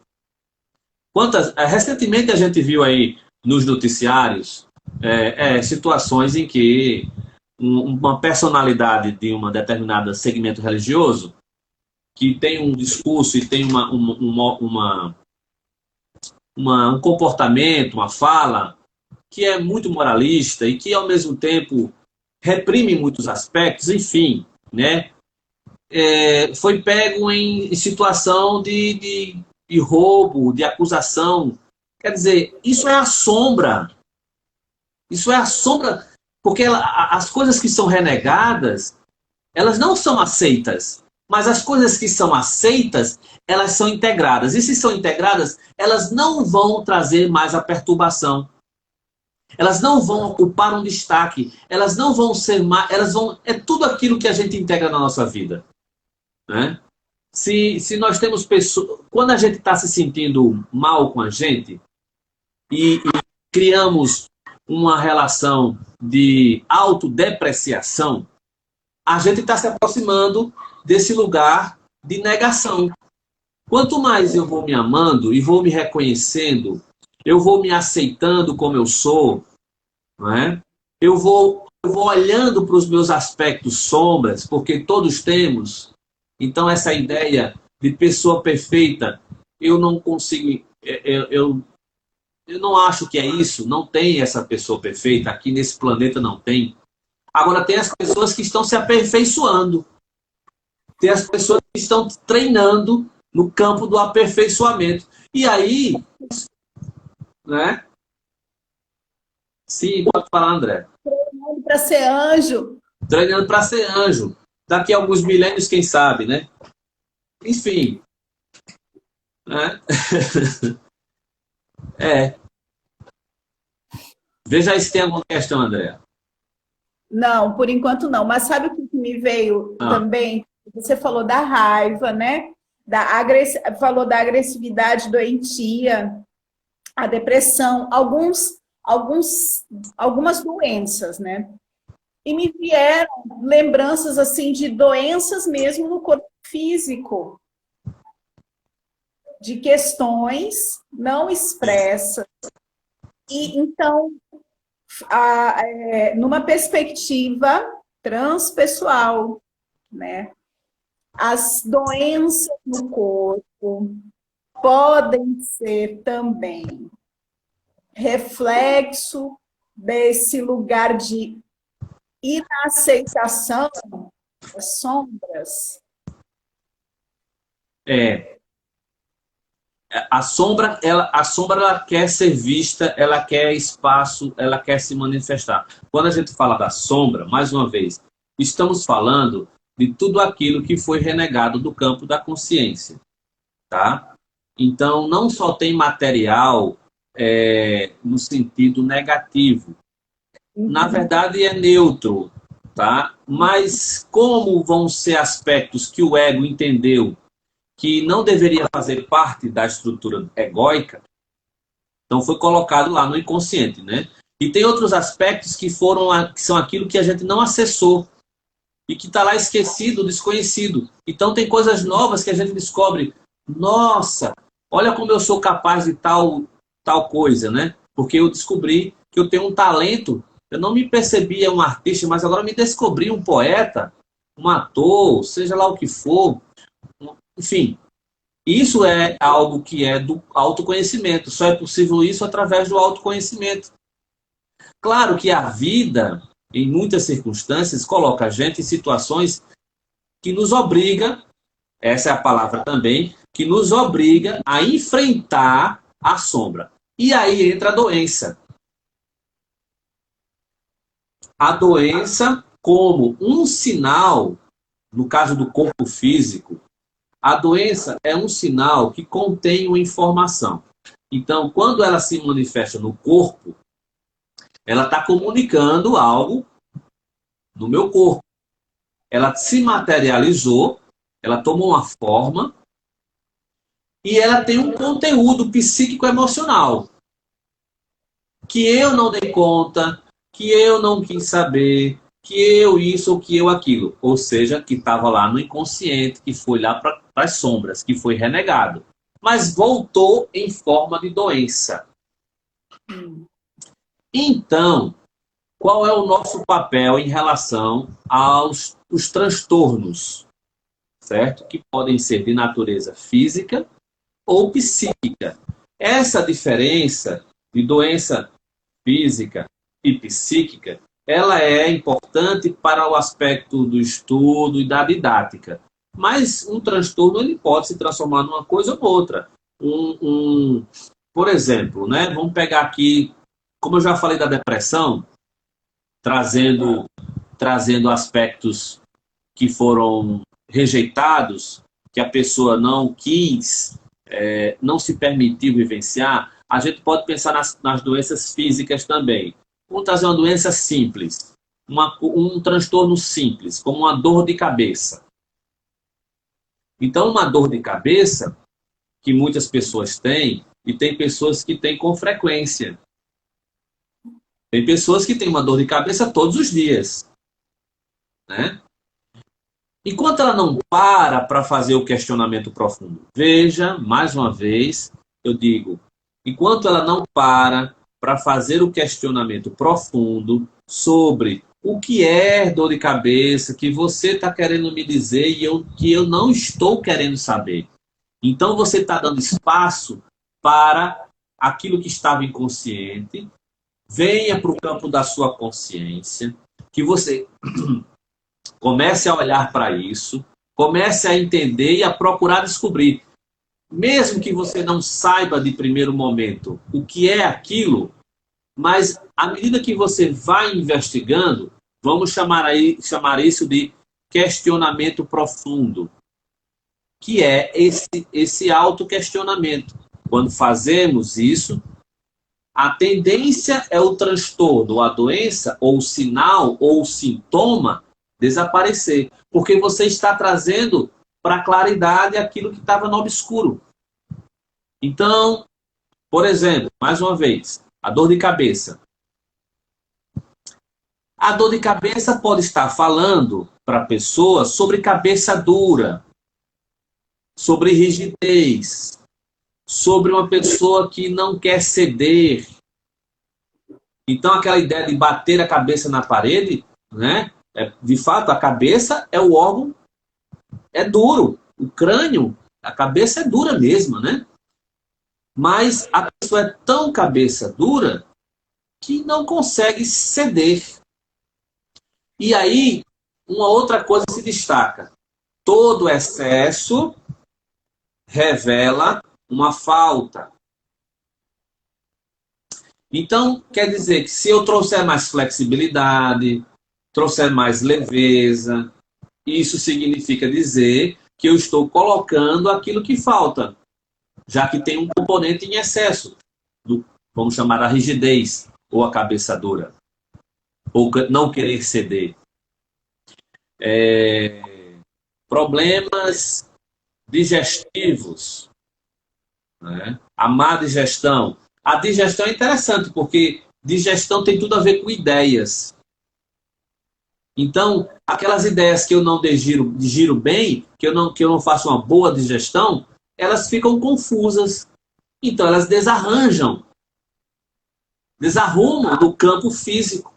Recentemente a gente viu aí nos noticiários situações em que uma personalidade de um determinado segmento religioso que tem um discurso e tem um comportamento, uma fala que é muito moralista e que, ao mesmo tempo, reprime muitos aspectos, enfim, né? Foi pego em situação de roubo, de acusação. Quer dizer, isso é a sombra. Isso é a sombra, porque as coisas que são renegadas, elas não são aceitas. Mas as coisas que são aceitas, elas são integradas. E se são integradas, elas não vão trazer mais a perturbação. Elas não vão ocupar um destaque. Elas não vão ser mais. É tudo aquilo que a gente integra na nossa vida. Né? Se nós temos pessoas. Quando a gente está se sentindo mal com a gente e criamos uma relação de autodepreciação, a gente está se aproximando desse lugar de negação. Quanto mais eu vou me amando e vou me reconhecendo, eu vou me aceitando como eu sou, não é? Eu vou olhando para os meus aspectos sombras, porque todos temos. Então, essa ideia de pessoa perfeita, eu não consigo. Eu não acho que é isso. Não tem essa pessoa perfeita. Aqui nesse planeta não tem. Agora, tem as pessoas que estão se aperfeiçoando. Tem as pessoas que estão treinando no campo do aperfeiçoamento. E aí, né? Sim, pode falar, André. Treinando para ser anjo. Treinando para ser anjo. Daqui a alguns milênios, quem sabe, né? Enfim. Né? Veja aí se tem alguma questão, André. Não, por enquanto não. Mas sabe o que me veio também? Você falou da raiva, né? Falou da agressividade doentia, a depressão, algumas doenças, né? E me vieram lembranças assim de doenças mesmo no corpo físico, de questões não expressas. E então, numa perspectiva transpessoal, né? As doenças no corpo podem ser também reflexo desse lugar de inaceitação das sombras. A sombra ela quer ser vista, ela quer espaço, ela quer se manifestar. Quando a gente fala da sombra, mais uma vez, estamos falando de tudo aquilo que foi renegado do campo da consciência. Tá? Então, não só tem material no sentido negativo. Na verdade, é neutro. Tá? Mas como vão ser aspectos que o ego entendeu que não deveria fazer parte da estrutura egóica, então foi colocado lá no inconsciente, né? E tem outros aspectos que são aquilo que a gente não acessou e que está lá esquecido, desconhecido. Então tem coisas novas que a gente descobre. Nossa, olha como eu sou capaz de tal coisa, né? Porque eu descobri que eu tenho um talento. Eu não me percebia um artista, mas agora me descobri um poeta, um ator, seja lá o que for. Enfim, isso é algo que é do autoconhecimento. Só é possível isso através do autoconhecimento. Claro que a vida, em muitas circunstâncias, coloca a gente em situações que nos obriga, essa é a palavra também, que nos obriga a enfrentar a sombra. E aí entra a doença. A doença como um sinal, no caso do corpo físico, A doença é um sinal que contém uma informação. Então, quando ela se manifesta no corpo, ela está comunicando algo no meu corpo. Ela se materializou, ela tomou uma forma e ela tem um conteúdo psíquico-emocional que eu não dei conta, que eu não quis saber, que eu isso ou que eu aquilo. Ou seja, que estava lá no inconsciente, que foi lá para as sombras, que foi renegado. Mas voltou em forma de doença. Então, qual é o nosso papel em relação aos os transtornos, certo? Que podem ser de natureza física ou psíquica. Essa diferença de doença física e psíquica, ela é importante para o aspecto do estudo e da didática. Mas um transtorno ele pode se transformar numa coisa ou outra. Por exemplo, né, vamos pegar aqui, como eu já falei da depressão, trazendo aspectos que foram rejeitados, que a pessoa não quis, não se permitiu vivenciar, a gente pode pensar nas doenças físicas também. Vamos trazer uma doença simples, um transtorno simples, como uma dor de cabeça. Então, uma dor de cabeça, que muitas pessoas têm, e tem pessoas que têm com frequência. Tem pessoas que têm uma dor de cabeça todos os dias, né? Enquanto ela não para fazer o questionamento profundo. Veja, mais uma vez, eu digo, enquanto ela não para fazer o questionamento profundo sobre o que é dor de cabeça, que você está querendo me dizer e que eu não estou querendo saber. Então você está dando espaço para aquilo que estava inconsciente, venha para o campo da sua consciência, que você comece a olhar para isso, comece a entender e a procurar descobrir. Mesmo que você não saiba de primeiro momento o que é aquilo, mas à medida que você vai investigando, vamos chamar isso de questionamento profundo, que é esse autoquestionamento. Quando fazemos isso, a tendência é o transtorno, a doença, ou o sinal, ou o sintoma desaparecer, porque você está trazendo para a claridade aquilo que estava no obscuro. Então, por exemplo, mais uma vez, a dor de cabeça. A dor de cabeça pode estar falando para a pessoa sobre cabeça dura, sobre rigidez, sobre uma pessoa que não quer ceder. Então, aquela ideia de bater a cabeça na parede, né? De fato, a cabeça é o órgão, é duro. O crânio, a cabeça é dura mesmo, né? Mas a pessoa é tão cabeça dura que não consegue ceder. E aí, uma outra coisa se destaca. Todo excesso revela uma falta. Então, quer dizer que se eu trouxer mais flexibilidade, trouxer mais leveza, isso significa dizer que eu estou colocando aquilo que falta, já que tem um componente em excesso, vamos chamar a rigidez, ou a cabeça dura, ou não querer ceder. Problemas digestivos, né? A má digestão. A digestão é interessante, porque digestão tem tudo a ver com ideias. Então, aquelas ideias que eu não digiro bem, que eu não faço uma boa digestão, elas ficam confusas. Então, elas desarrumam no campo físico.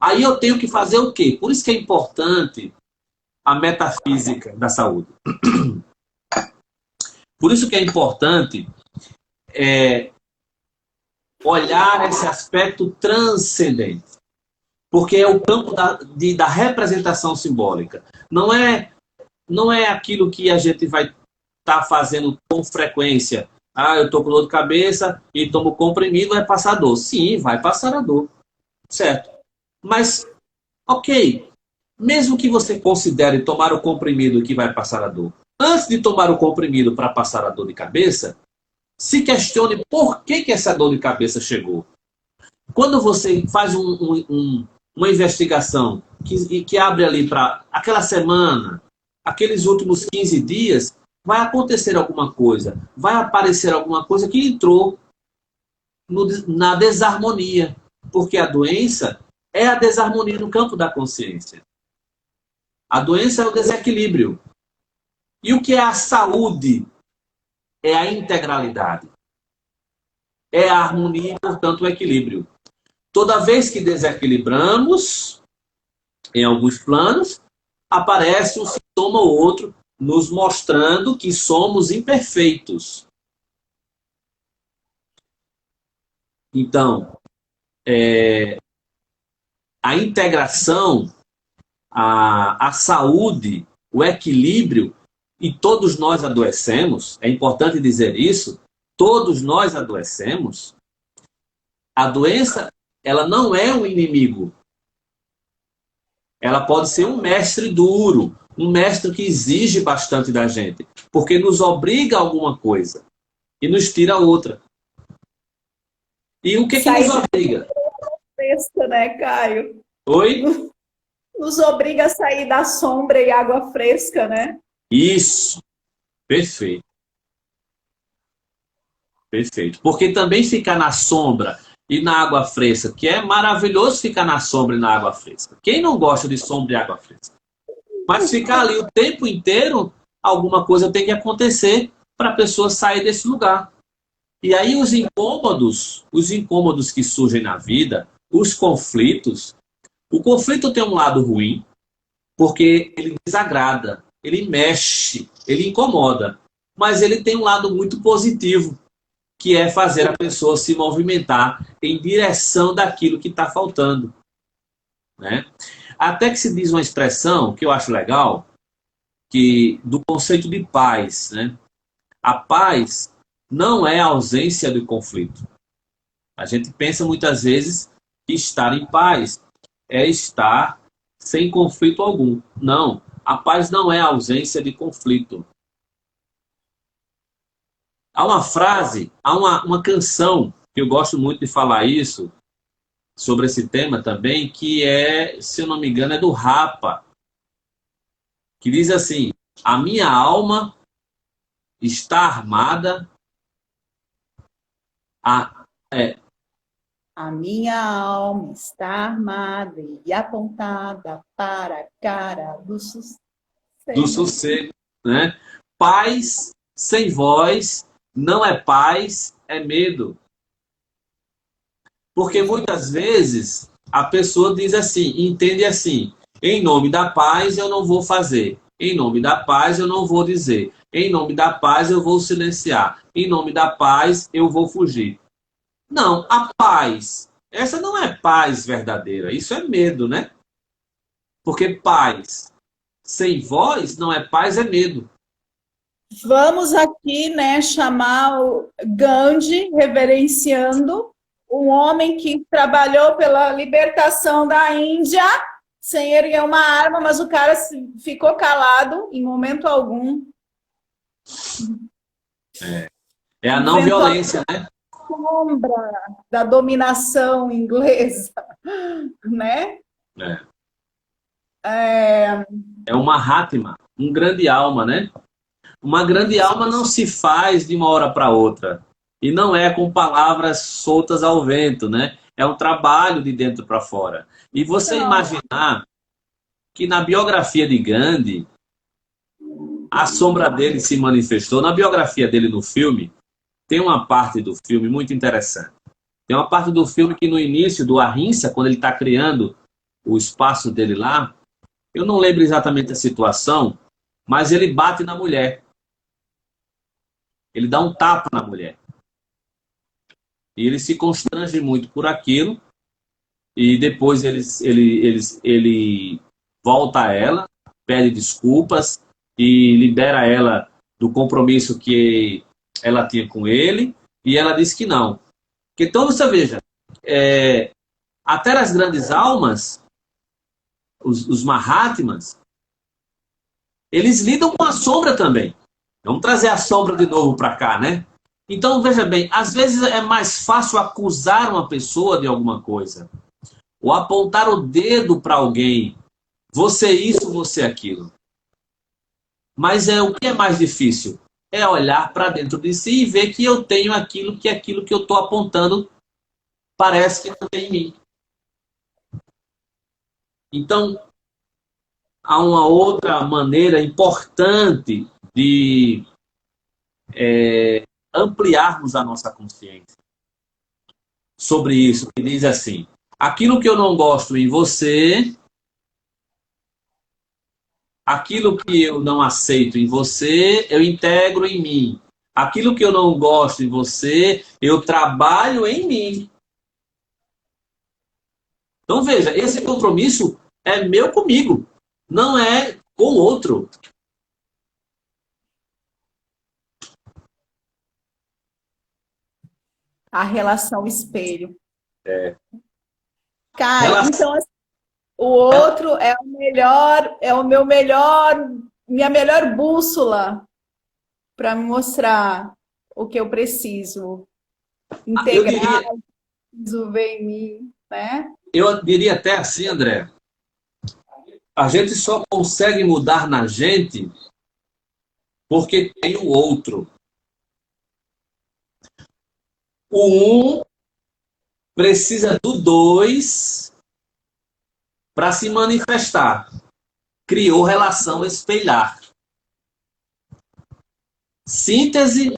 Aí eu tenho que fazer o quê? Por isso que é importante a metafísica da saúde. Por isso que é importante olhar esse aspecto transcendente. Porque é o campo da representação simbólica. Não é aquilo que a gente vai estar fazendo com frequência. Eu estou com dor de cabeça e tomo comprimido, vai passar dor. Sim, vai passar a dor. Certo. Mas, ok, mesmo que você considere tomar o comprimido que vai passar a dor, antes de tomar o comprimido para passar a dor de cabeça, se questione por que essa dor de cabeça chegou. Quando você faz uma investigação que abre ali para aquela semana, aqueles últimos 15 dias, vai acontecer alguma coisa, vai aparecer alguma coisa que entrou na desarmonia, porque a doença é a desarmonia no campo da consciência. A doença é o desequilíbrio. E o que é a saúde? É a integralidade. É a harmonia e, portanto, o equilíbrio. Toda vez que desequilibramos, em alguns planos, aparece um sintoma ou outro nos mostrando que somos imperfeitos. Então, a integração, a saúde, o equilíbrio, e todos nós adoecemos, é importante dizer isso, todos nós adoecemos. A doença, ela não é um inimigo. Ela pode ser um mestre duro, um mestre que exige bastante da gente, porque nos obriga a alguma coisa e nos tira outra. E o que nos obriga? Fresca, né, Caio? Oi? Nos obriga a sair da sombra e água fresca, né? Isso. Perfeito. Perfeito. Porque também ficar na sombra e na água fresca, que é maravilhoso ficar na sombra e na água fresca. Quem não gosta de sombra e água fresca? Mas ficar ali o tempo inteiro, alguma coisa tem que acontecer para a pessoa sair desse lugar. E aí os incômodos que surgem na vida, os conflitos, o conflito tem um lado ruim, porque ele desagrada, ele mexe, ele incomoda. Mas ele tem um lado muito positivo, que é fazer a pessoa se movimentar em direção daquilo que está faltando. Né? Até que se diz uma expressão que eu acho legal, que do conceito de paz. Né? A paz não é a ausência do conflito. A gente pensa muitas vezes que estar em paz é estar sem conflito algum. Não, a paz não é a ausência de conflito. Há uma frase, há uma canção, que eu gosto muito de falar isso, sobre esse tema também, que é, se eu não me engano, é do Rapa, que diz assim: a minha alma está armada, A minha alma está armada e apontada para a cara do sossego. do sossego. Né? Paz sem voz não é paz, é medo. Porque muitas vezes a pessoa diz assim, entende assim: em nome da paz eu não vou fazer, em nome da paz eu não vou dizer, em nome da paz eu vou silenciar, em nome da paz eu vou fugir. Não, a paz, essa não é paz verdadeira, isso é medo, né? Porque paz sem voz não é paz, é medo. Vamos aqui, né, chamar o Gandhi, reverenciando um homem que trabalhou pela libertação da Índia sem erguer uma arma, mas o cara ficou calado em momento algum. É a não violência, né? Sombra da dominação inglesa, né? É uma Mahatma, um grande alma, né? Uma grande alma não se faz de uma hora para outra. E não é com palavras soltas ao vento, né? É um trabalho de dentro para fora. E você imaginar que na biografia de Gandhi, a sombra dele se manifestou. Na biografia dele no filme, tem uma parte do filme muito interessante. Tem uma parte do filme que no início do Ahimsa, quando ele está criando o espaço dele lá, eu não lembro exatamente a situação, mas ele bate na mulher. Ele dá um tapa na mulher. E ele se constrange muito por aquilo. E depois ele volta a ela, pede desculpas e libera ela do compromisso que ela tinha com ele. E ela diz que não. Então você veja, até as grandes almas, os Mahatmas, eles lidam com a sombra também. Vamos trazer a sombra de novo para cá, né? Então, veja bem, às vezes é mais fácil acusar uma pessoa de alguma coisa, ou apontar o dedo para alguém. Você isso, você aquilo. Mas o que é mais difícil? É olhar para dentro de si e ver que eu tenho aquilo que eu estou apontando parece que não tem em mim. Então, há uma outra maneira importante de ampliarmos a nossa consciência sobre isso, que diz assim: aquilo que eu não gosto em você, aquilo que eu não aceito em você, eu integro em mim. Aquilo que eu não gosto em você, eu trabalho em mim. Então veja, esse compromisso é meu comigo, não é com o outro. A relação espelho. Relação... Então assim, o outro é o melhor, é o meu melhor, minha melhor bússola para me mostrar o que eu preciso integrar, preciso ver em mim, né? Eu diria até assim, André, a gente só consegue mudar na gente porque tem o outro. O um precisa do dois para se manifestar. Criou relação espelhar. Síntese,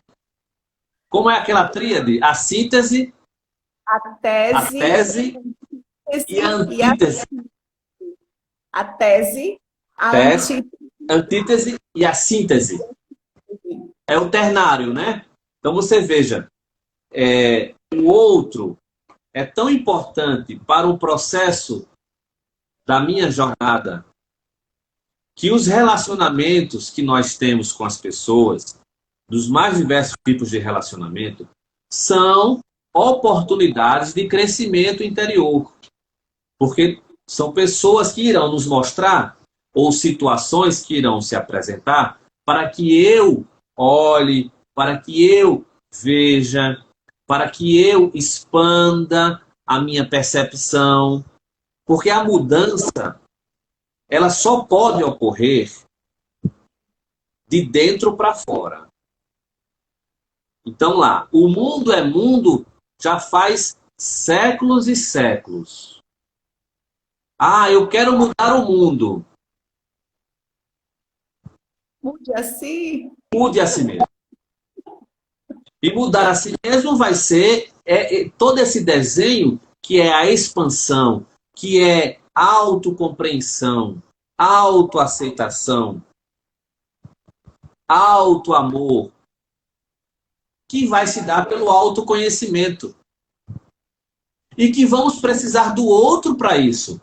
como é aquela tríade? A síntese, A tese e a antítese. A tese, a antítese e a síntese. É o ternário, né? Então você veja, o outro é tão importante para o processo da minha jornada que os relacionamentos que nós temos com as pessoas, dos mais diversos tipos de relacionamento, são oportunidades de crescimento interior. Porque são pessoas que irão nos mostrar, ou situações que irão se apresentar, para que eu olhe, para que eu veja, para que eu expanda a minha percepção. Porque a mudança, ela só pode ocorrer de dentro para fora. Então lá, o mundo é mundo já faz séculos e séculos. Ah, eu quero mudar o mundo. Mude a si. Mude a si mesmo. E mudar a si mesmo vai ser todo esse desenho que é a expansão, que é autocompreensão, autoaceitação, autoamor, que vai se dar pelo autoconhecimento. E que vamos precisar do outro para isso.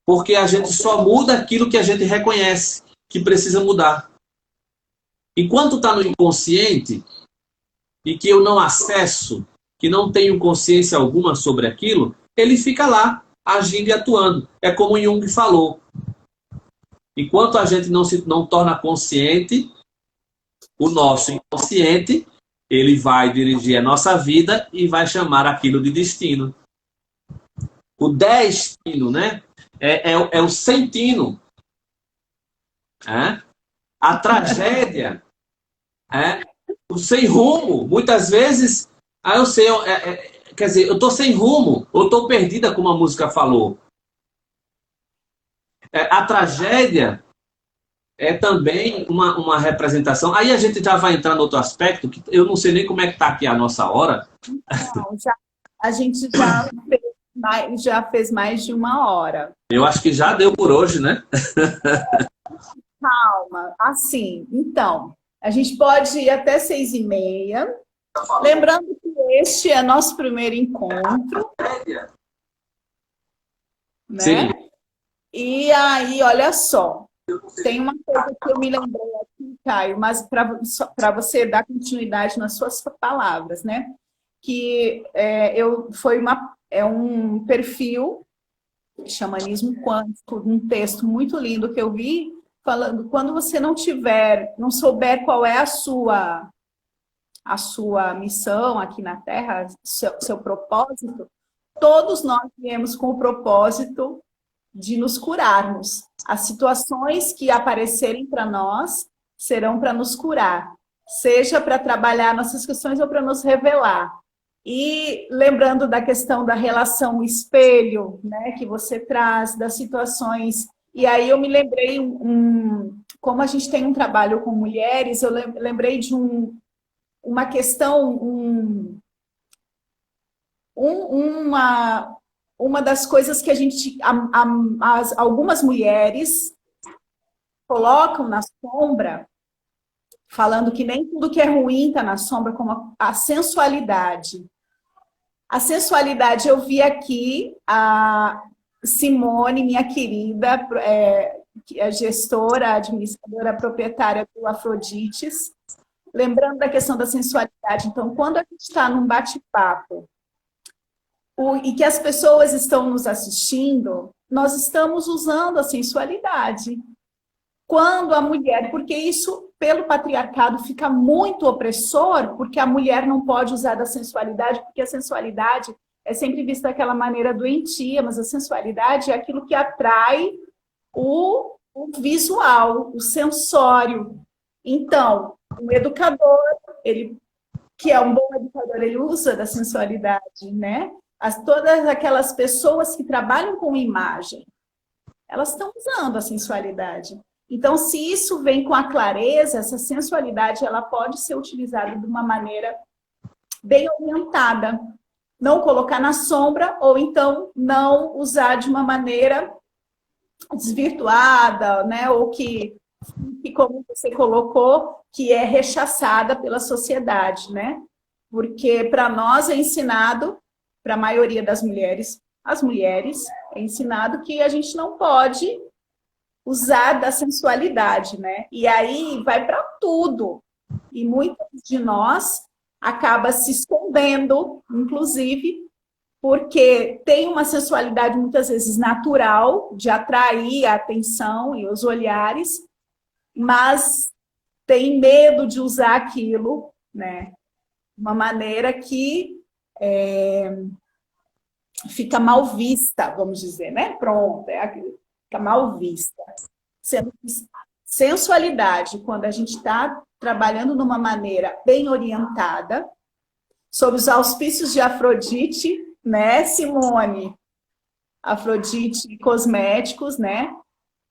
Porque a gente só muda aquilo que a gente reconhece que precisa mudar. Enquanto está no inconsciente e que eu não acesso, que não tenho consciência alguma sobre aquilo, ele fica lá, agindo e atuando. É como Jung falou. Enquanto a gente não torna consciente, o nosso inconsciente, ele vai dirigir a nossa vida e vai chamar aquilo de destino. O destino, né? É o sentino. A tragédia, o sem rumo. Muitas vezes, eu sei, quer dizer, eu estou sem rumo, eu estou perdida, como a música falou. A tragédia é também uma representação. Aí a gente já vai entrar no outro aspecto, que eu não sei nem como é que está aqui a nossa hora. Não, a gente já fez mais de 1 hora. Eu acho que já deu por hoje, né? Calma, assim, então, a gente pode ir até 6h30. Lembrando que este é nosso primeiro encontro. Né? Sim. E aí, olha só, tem uma coisa que eu me lembrei aqui, Caio, mas para você dar continuidade nas suas palavras, né? Que foi um perfil Xamanismo Quântico, um texto muito lindo que eu vi, falando, quando você não souber qual é a sua missão aqui na Terra, seu propósito, todos nós viemos com o propósito de nos curarmos. As situações que aparecerem para nós serão para nos curar, seja para trabalhar nossas questões ou para nos revelar. E lembrando da questão da relação espelho, né, que você traz, das situações. E aí eu me lembrei, como a gente tem um trabalho com mulheres, eu lembrei de uma questão, uma das coisas que a gente, algumas mulheres colocam na sombra, falando que nem tudo que é ruim está na sombra, como a sensualidade. A sensualidade, eu vi aqui a Simone, minha querida, que é gestora, administradora, proprietária do Afrodites, lembrando da questão da sensualidade. Então, quando a gente está num bate-papo e que as pessoas estão nos assistindo, nós estamos usando a sensualidade. Quando a mulher, porque isso, pelo patriarcado, fica muito opressor, porque a mulher não pode usar da sensualidade, porque a sensualidade é sempre vista daquela maneira doentia, mas a sensualidade é aquilo que atrai o visual, o sensório. Então, um educador, que é um bom educador, ele usa da sensualidade, né? Todas aquelas pessoas que trabalham com imagem, elas estão usando a sensualidade. Então, se isso vem com a clareza, essa sensualidade, ela pode ser utilizada de uma maneira bem orientada. Não colocar na sombra, ou então não usar de uma maneira desvirtuada, né? Ou que, como você colocou, que é rechaçada pela sociedade, né? Porque para nós é ensinado, para a maioria das mulheres, as mulheres, é ensinado que a gente não pode usar da sensualidade, né? E aí vai para tudo. E muitos de nós acaba se escondendo, inclusive, porque tem uma sensualidade muitas vezes natural, de atrair a atenção e os olhares, mas tem medo de usar aquilo, né? Uma maneira que fica mal vista, vamos dizer, né? Pronto, fica mal vista. Sendo que sensualidade, quando a gente está trabalhando de uma maneira bem orientada, sob os auspícios de Afrodite, né, Simone? Afrodite Cosméticos, né?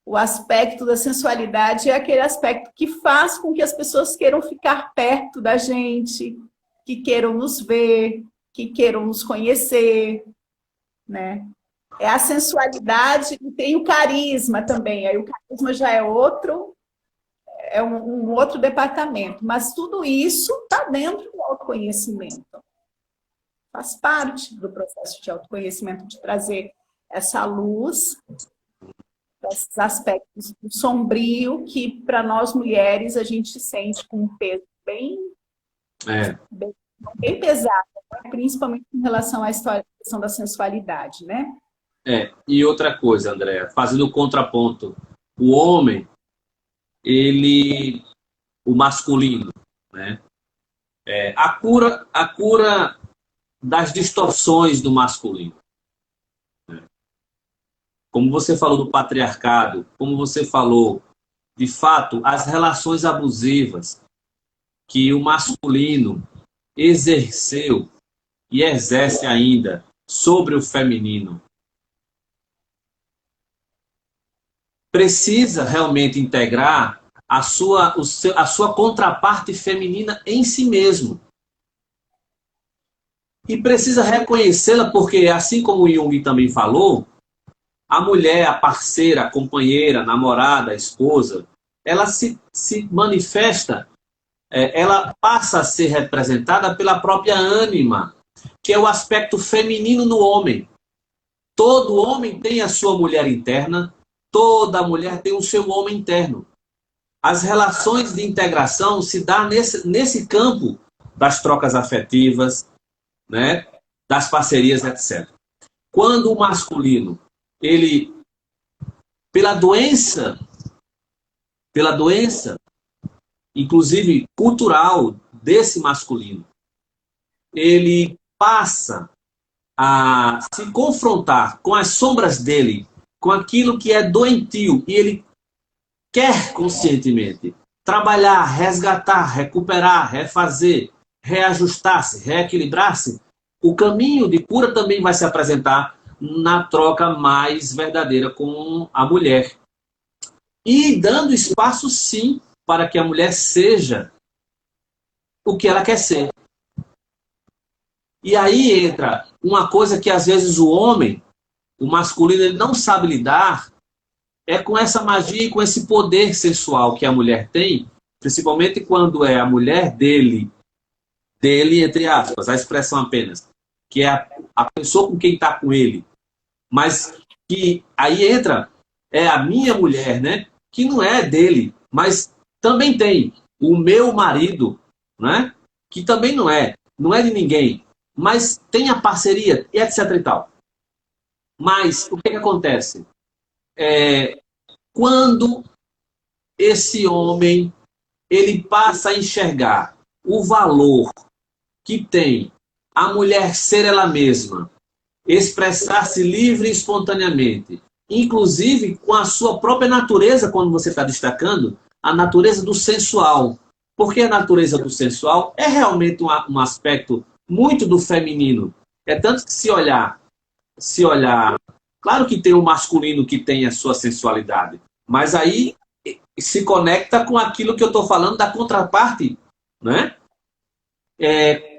O aspecto da sensualidade é aquele aspecto que faz com que as pessoas queiram ficar perto da gente, que queiram nos ver, que queiram nos conhecer, né? É a sensualidade e tem o carisma também. Aí o carisma já é outro, um outro departamento. Mas tudo isso está dentro do autoconhecimento. Faz parte do processo de autoconhecimento, de trazer essa luz, esses aspectos do sombrio que, para nós mulheres, a gente sente com um peso bem pesado, né? Principalmente em relação à questão da sensualidade, né? E outra coisa, Andréa, fazendo o contraponto, o homem, o masculino, né? A cura das distorções do masculino. Né? Como você falou do patriarcado, como você falou, de fato, as relações abusivas que o masculino exerceu e exerce ainda sobre o feminino, precisa realmente integrar a sua contraparte feminina em si mesmo. E precisa reconhecê-la porque, assim como o Jung também falou, a mulher, a parceira, a companheira, a namorada, a esposa, ela se manifesta, ela passa a ser representada pela própria ânima, que é o aspecto feminino no homem. Todo homem tem a sua mulher interna, toda mulher tem o seu homem interno. As relações de integração se dão nesse campo das trocas afetivas, né, das parcerias, etc. Quando o masculino ele, pela doença, inclusive cultural desse masculino, ele passa a se confrontar com as sombras dele, com aquilo que é doentio, e ele quer conscientemente trabalhar, resgatar, recuperar, refazer, reajustar-se, reequilibrar-se, o caminho de cura também vai se apresentar na troca mais verdadeira com a mulher. E dando espaço, sim, para que a mulher seja o que ela quer ser. E aí entra uma coisa que às vezes o homem, o masculino, ele não sabe lidar, é com essa magia e com esse poder sensual que a mulher tem, principalmente quando é a mulher dele, entre aspas, a expressão apenas, que é a pessoa com quem está com ele. Mas que aí entra, é a minha mulher, né? Que não é dele, mas também tem o meu marido, né? Que também não é de ninguém, mas tem a parceria, e etc e tal. Mas o que acontece? Quando esse homem ele passa a enxergar o valor que tem a mulher ser ela mesma, expressar-se livre e espontaneamente, inclusive com a sua própria natureza, quando você está destacando, a natureza do sensual. Porque a natureza do sensual é realmente um aspecto muito do feminino. É tanto que se olhar, claro que tem o masculino que tem a sua sensualidade, mas aí se conecta com aquilo que eu estou falando da contraparte, né?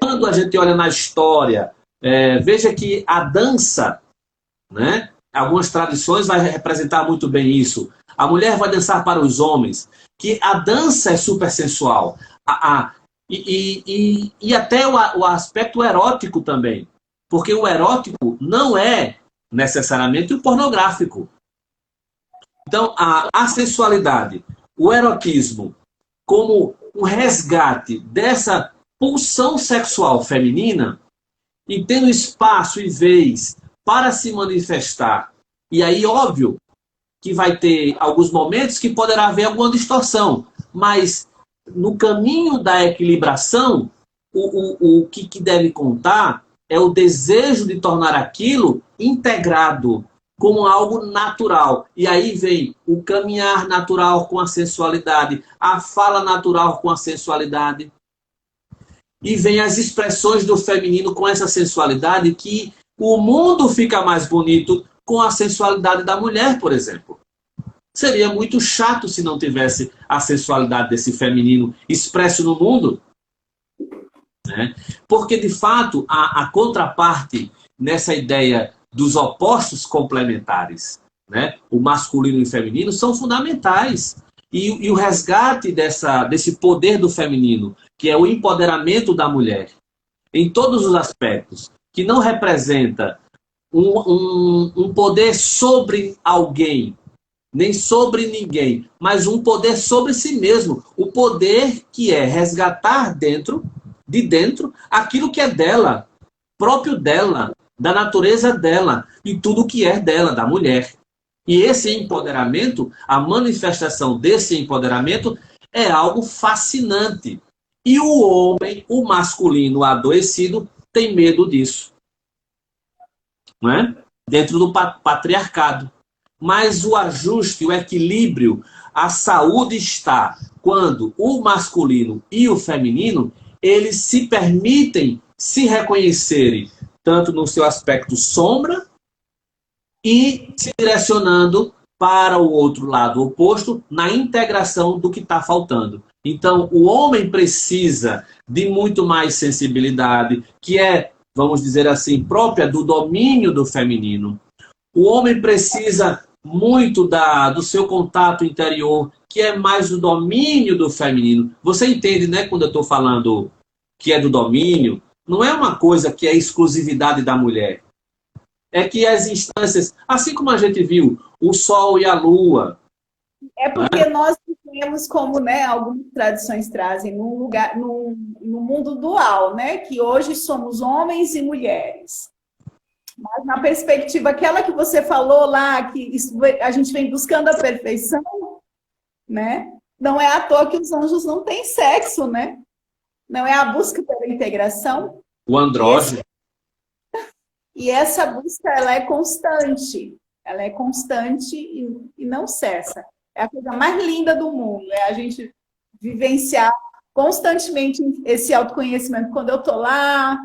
Quando a gente olha na história, veja que a dança, né? Algumas tradições vai representar muito bem isso. A mulher vai dançar para os homens, que a dança é super sensual. E até o aspecto erótico também. Porque o erótico não é necessariamente o pornográfico. Então, a sensualidade, o erotismo, como um resgate dessa pulsão sexual feminina, e tendo espaço e vez para se manifestar. E aí, óbvio, que vai ter alguns momentos que poderá haver alguma distorção, mas no caminho da equilibração, o que deve contar é o desejo de tornar aquilo integrado como algo natural. E aí vem o caminhar natural com a sensualidade, a fala natural com a sensualidade. E vem as expressões do feminino com essa sensualidade, que o mundo fica mais bonito com a sensualidade da mulher, por exemplo. Seria muito chato se não tivesse a sensualidade desse feminino expresso no mundo. Né? Porque, de fato, a contraparte nessa ideia dos opostos complementares, né? O masculino e o feminino, são fundamentais. E o resgate desse poder do feminino, que é o empoderamento da mulher, em todos os aspectos, que não representa um poder sobre alguém, nem sobre ninguém, mas um poder sobre si mesmo. O poder que é resgatar de dentro, aquilo que é dela, próprio dela, da natureza dela, e tudo que é dela, da mulher. E esse empoderamento, a manifestação desse empoderamento, é algo fascinante. E o homem, o masculino adoecido, tem medo disso. Não é? Dentro do patriarcado. Mas o ajuste, o equilíbrio, a saúde está quando o masculino e o feminino, eles se permitem se reconhecerem, tanto no seu aspecto sombra, e se direcionando para o outro lado oposto, na integração do que está faltando. Então, o homem precisa de muito mais sensibilidade, que é, vamos dizer assim, própria do domínio do feminino. O homem precisa muito do seu contato interior, que é mais do domínio do feminino. Você entende, né, quando eu estou falando que é do domínio? Não é uma coisa que é exclusividade da mulher. É que as instâncias, assim como a gente viu, o Sol e a Lua. É porque nós vivemos como, né, algumas tradições trazem, num lugar, no mundo dual, né? Que hoje somos homens e mulheres. Mas na perspectiva, aquela que você falou lá, que a gente vem buscando a perfeição, né? Não é à toa que os anjos não têm sexo, né? Não é a busca pela integração. O andrógeno. E essa busca, ela é constante. Ela é constante e não cessa. É a coisa mais linda do mundo. É a gente vivenciar constantemente esse autoconhecimento. Quando eu estou lá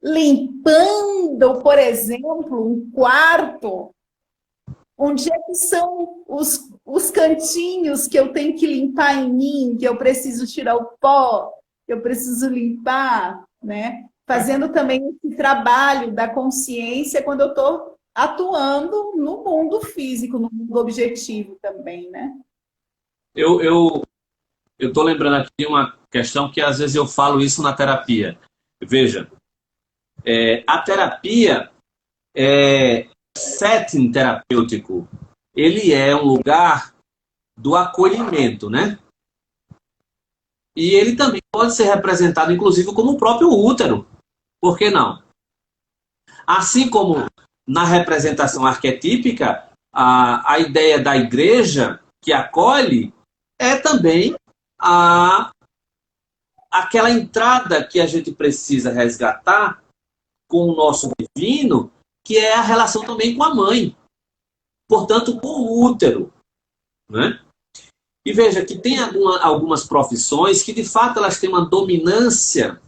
limpando, por exemplo, um quarto, onde é que são os cantinhos que eu tenho que limpar em mim, que eu preciso tirar o pó, que eu preciso limpar, né? Fazendo também esse trabalho da consciência quando eu estou atuando no mundo físico, no mundo objetivo também, né? Eu estou lembrando aqui de uma questão que às vezes eu falo isso na terapia. Veja, a terapia setting terapêutico, ele é um lugar do acolhimento, né? E ele também pode ser representado, inclusive, como o próprio útero. Por que não? Assim como na representação arquetípica, a ideia da igreja que acolhe é também aquela entrada que a gente precisa resgatar com o nosso divino, que é a relação também com a mãe. Portanto, com o útero. Né? E veja que tem algumas profissões que, de fato, elas têm uma dominância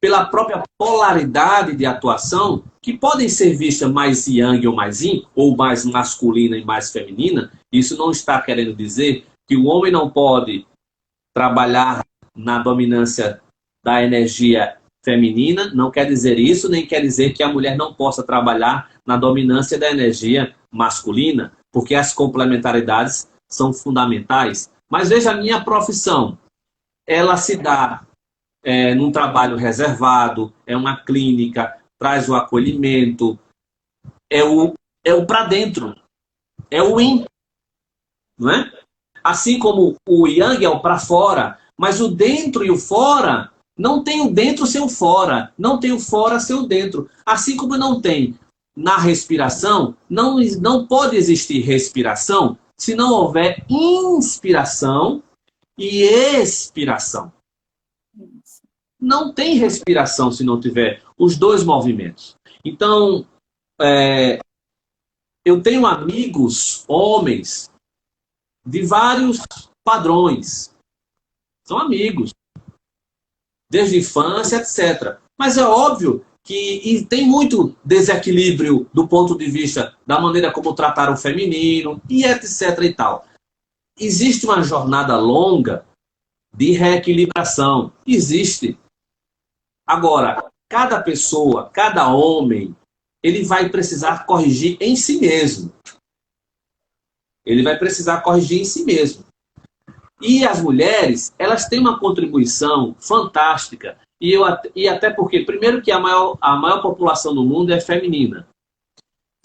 pela própria polaridade de atuação, que podem ser vistas mais yang ou mais yin, ou mais masculina e mais feminina. Isso não está querendo dizer que o homem não pode trabalhar na dominância da energia feminina, não quer dizer isso, nem quer dizer que a mulher não possa trabalhar na dominância da energia masculina, porque as complementaridades são fundamentais. Mas veja, a minha profissão, ela se dá num trabalho reservado, é uma clínica, traz o acolhimento, é o para dentro, é o yin, não é? Assim como o yang é o para fora, mas o dentro e o fora, não tem o dentro sem o fora, não tem o fora sem o dentro. Assim como não tem na respiração, não pode existir respiração se não houver inspiração e expiração. Não tem respiração se não tiver os dois movimentos. Então, eu tenho amigos, homens, de vários padrões. São amigos. Desde a infância, etc. Mas é óbvio que tem muito desequilíbrio do ponto de vista da maneira como tratar o feminino, e etc. e tal. Existe uma jornada longa de reequilibração. Existe. Agora, cada pessoa, cada homem, ele vai precisar corrigir em si mesmo. Ele vai precisar corrigir em si mesmo. E as mulheres, elas têm uma contribuição fantástica. E até porque, primeiro, que a maior população do mundo é feminina.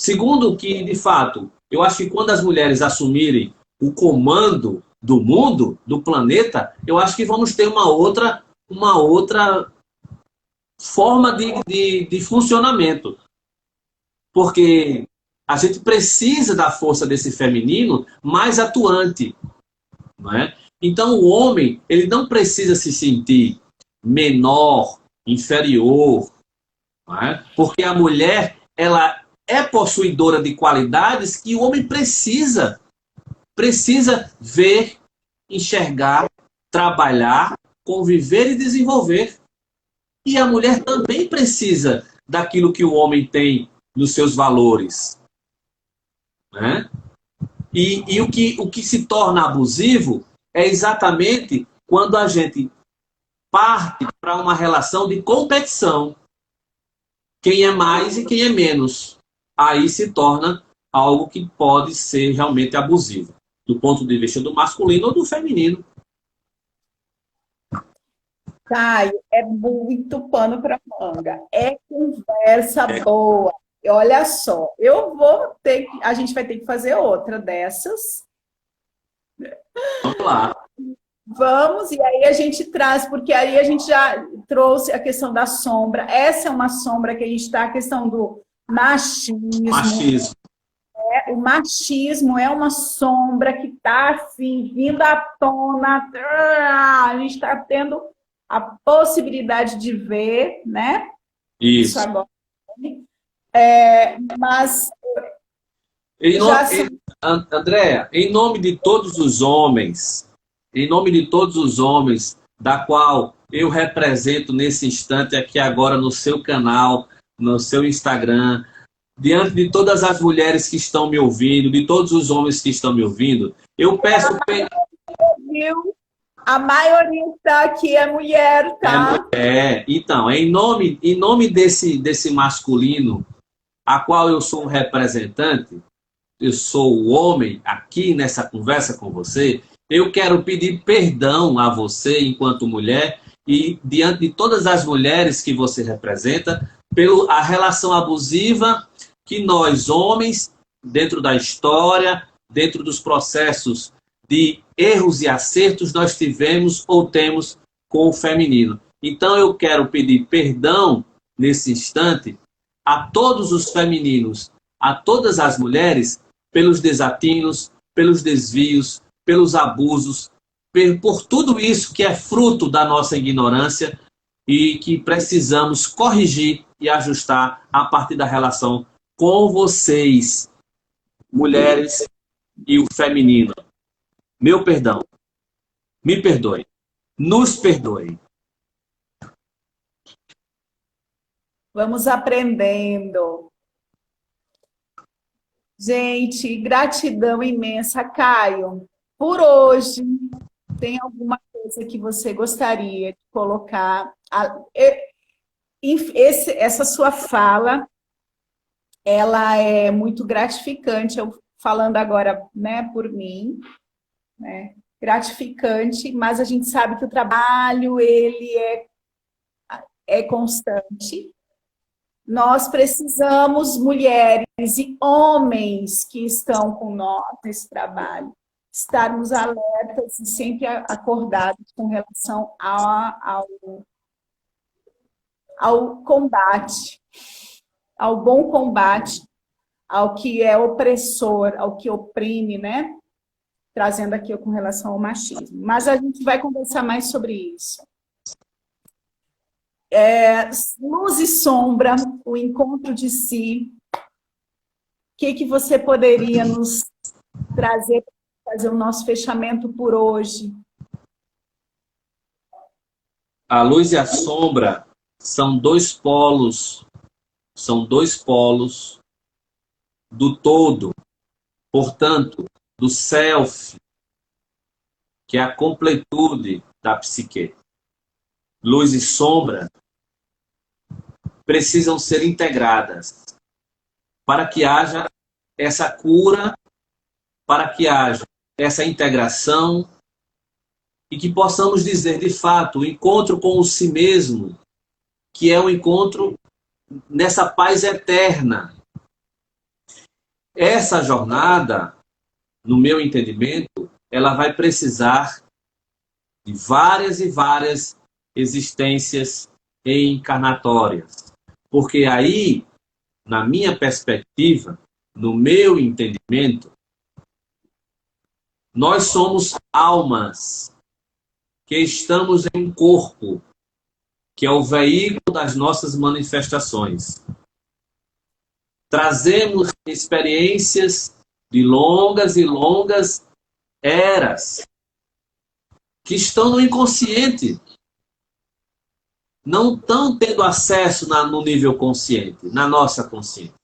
Segundo, que, de fato, eu acho que quando as mulheres assumirem o comando do mundo, do planeta, eu acho que vamos ter uma outra forma de funcionamento. Porque a gente precisa da força desse feminino mais atuante. Não é? Então o homem, ele não precisa se sentir menor, inferior. Não é? Porque a mulher, ela é possuidora de qualidades que o homem precisa ver, enxergar, trabalhar, conviver e desenvolver. E a mulher também precisa daquilo que o homem tem nos seus valores. Né? E o que se torna abusivo é exatamente quando a gente parte para uma relação de competição. Quem é mais e quem é menos. Aí se torna algo que pode ser realmente abusivo, do ponto de vista do masculino ou do feminino. Caio, é muito pano para manga. É conversa boa. E olha só, a gente vai ter que fazer outra dessas. Vamos lá. Vamos, e aí a gente traz, porque aí a gente já trouxe a questão da sombra. Essa é uma sombra que a gente está, a questão Machismo. Machismo. O machismo é uma sombra que está assim, vindo à tona. A gente está tendo a possibilidade de ver, né? Isso Isso. agora. Mas já são... Andréa, em nome de todos os homens, da qual eu represento nesse instante aqui agora no seu canal, no seu Instagram, diante de todas as mulheres que estão me ouvindo, de todos os homens que estão me ouvindo, eu peço... A maioria está aqui é mulher, tá? Então, em nome desse masculino, a qual eu sou um representante, eu sou o homem aqui nessa conversa com você, eu quero pedir perdão a você enquanto mulher e diante de todas as mulheres que você representa, pela relação abusiva que nós, homens, dentro da história, dentro dos processos de erros e acertos, nós tivemos ou temos com o feminino. Então eu quero pedir perdão nesse instante a todos os femininos, a todas as mulheres, pelos desatinos, pelos desvios, pelos abusos, por tudo isso que é fruto da nossa ignorância e que precisamos corrigir e ajustar a partir da relação com vocês, mulheres e o feminino. Meu perdão. Me perdoe. Nos perdoe. Vamos aprendendo. Gente, gratidão imensa, Caio. Por hoje, tem alguma coisa que você gostaria de colocar? Essa sua fala, ela é muito gratificante. Eu falando agora, né, por mim, né, gratificante, mas a gente sabe que o trabalho ele é constante. Nós precisamos, mulheres e homens que estão com nós nesse trabalho, estarmos alertas e sempre acordados com relação ao combate, ao bom combate, ao que é opressor, ao que oprime, né? Trazendo aqui com relação ao machismo. Mas a gente vai conversar mais sobre isso. Luz e sombra, o encontro de si. O que você poderia nos trazer para fazer o nosso fechamento por hoje? A luz e a sombra são dois polos do todo, portanto, do self, que é a completude da psique. Luz e sombra precisam ser integradas para que haja essa cura, para que haja essa integração e que possamos dizer, de fato, o encontro com o si mesmo, que é um encontro nessa paz eterna. Essa jornada, no meu entendimento, ela vai precisar de várias e várias existências encarnatórias. Porque aí, na minha perspectiva, no meu entendimento, nós somos almas que estamos em um corpo, que é o veículo das nossas manifestações. Trazemos experiências de longas e longas eras que estão no inconsciente. Não estão tendo acesso no nível consciente, na nossa consciência.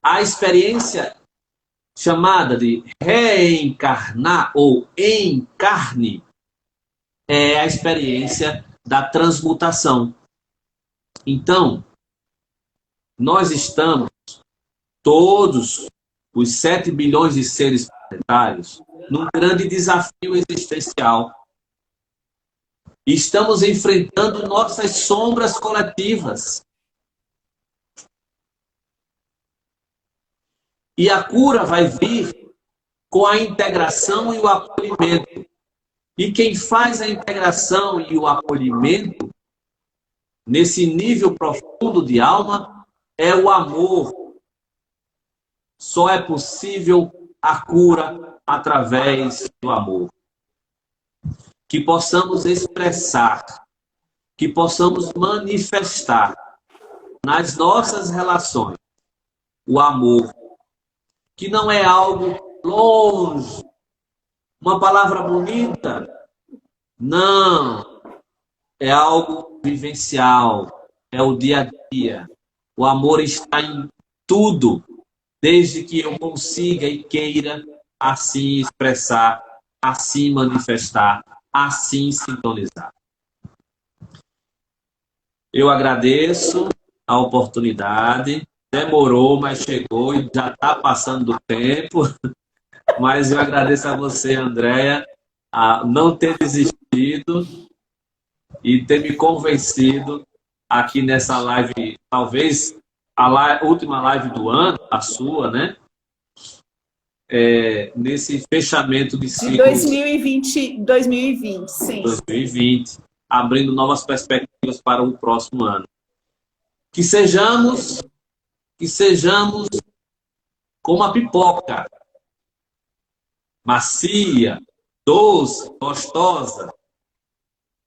A experiência chamada de reencarnar ou encarne é a experiência da transmutação. Então, nós estamos, todos os 7 bilhões de seres planetários, num grande desafio existencial. Estamos enfrentando nossas sombras coletivas. E a cura vai vir com a integração e o acolhimento. E quem faz a integração e o acolhimento nesse nível profundo de alma, é o amor. Só é possível a cura através do amor. Que possamos expressar, que possamos manifestar nas nossas relações o amor, que não é algo longe, uma palavra bonita, não, é algo vivencial, é o dia a dia. O amor está em tudo, desde que eu consiga e queira assim expressar, assim manifestar, assim sintonizar. Eu agradeço a oportunidade, demorou, mas chegou e já está passando do tempo, mas eu agradeço a você, Andréia, a não ter desistido e ter me convencido aqui nessa live, talvez a última live do ano, a sua, né? Nesse fechamento de ciclo. De 2020, sim. 2020, abrindo novas perspectivas para o próximo ano. Que sejamos como a pipoca, macia, doce, gostosa.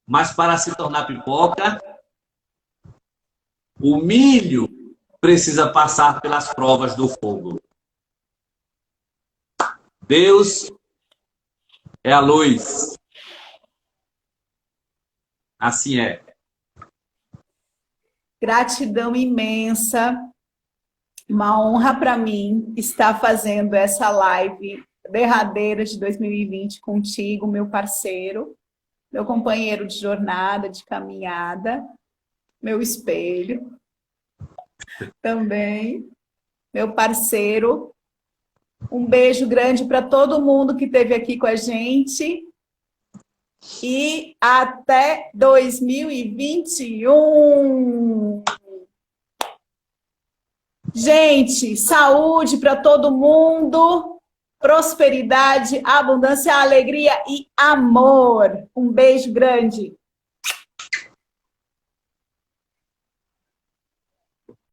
Mas para se tornar pipoca, o milho precisa passar pelas provas do fogo. Deus é a luz. Assim é. Gratidão imensa. Uma honra para mim estar fazendo essa live derradeira de 2020 contigo, meu parceiro, meu companheiro de jornada, de caminhada, meu espelho também, meu parceiro. Um beijo grande para todo mundo que esteve aqui com a gente. E até 2021. Gente, saúde para todo mundo, prosperidade, abundância, alegria e amor. Um beijo grande.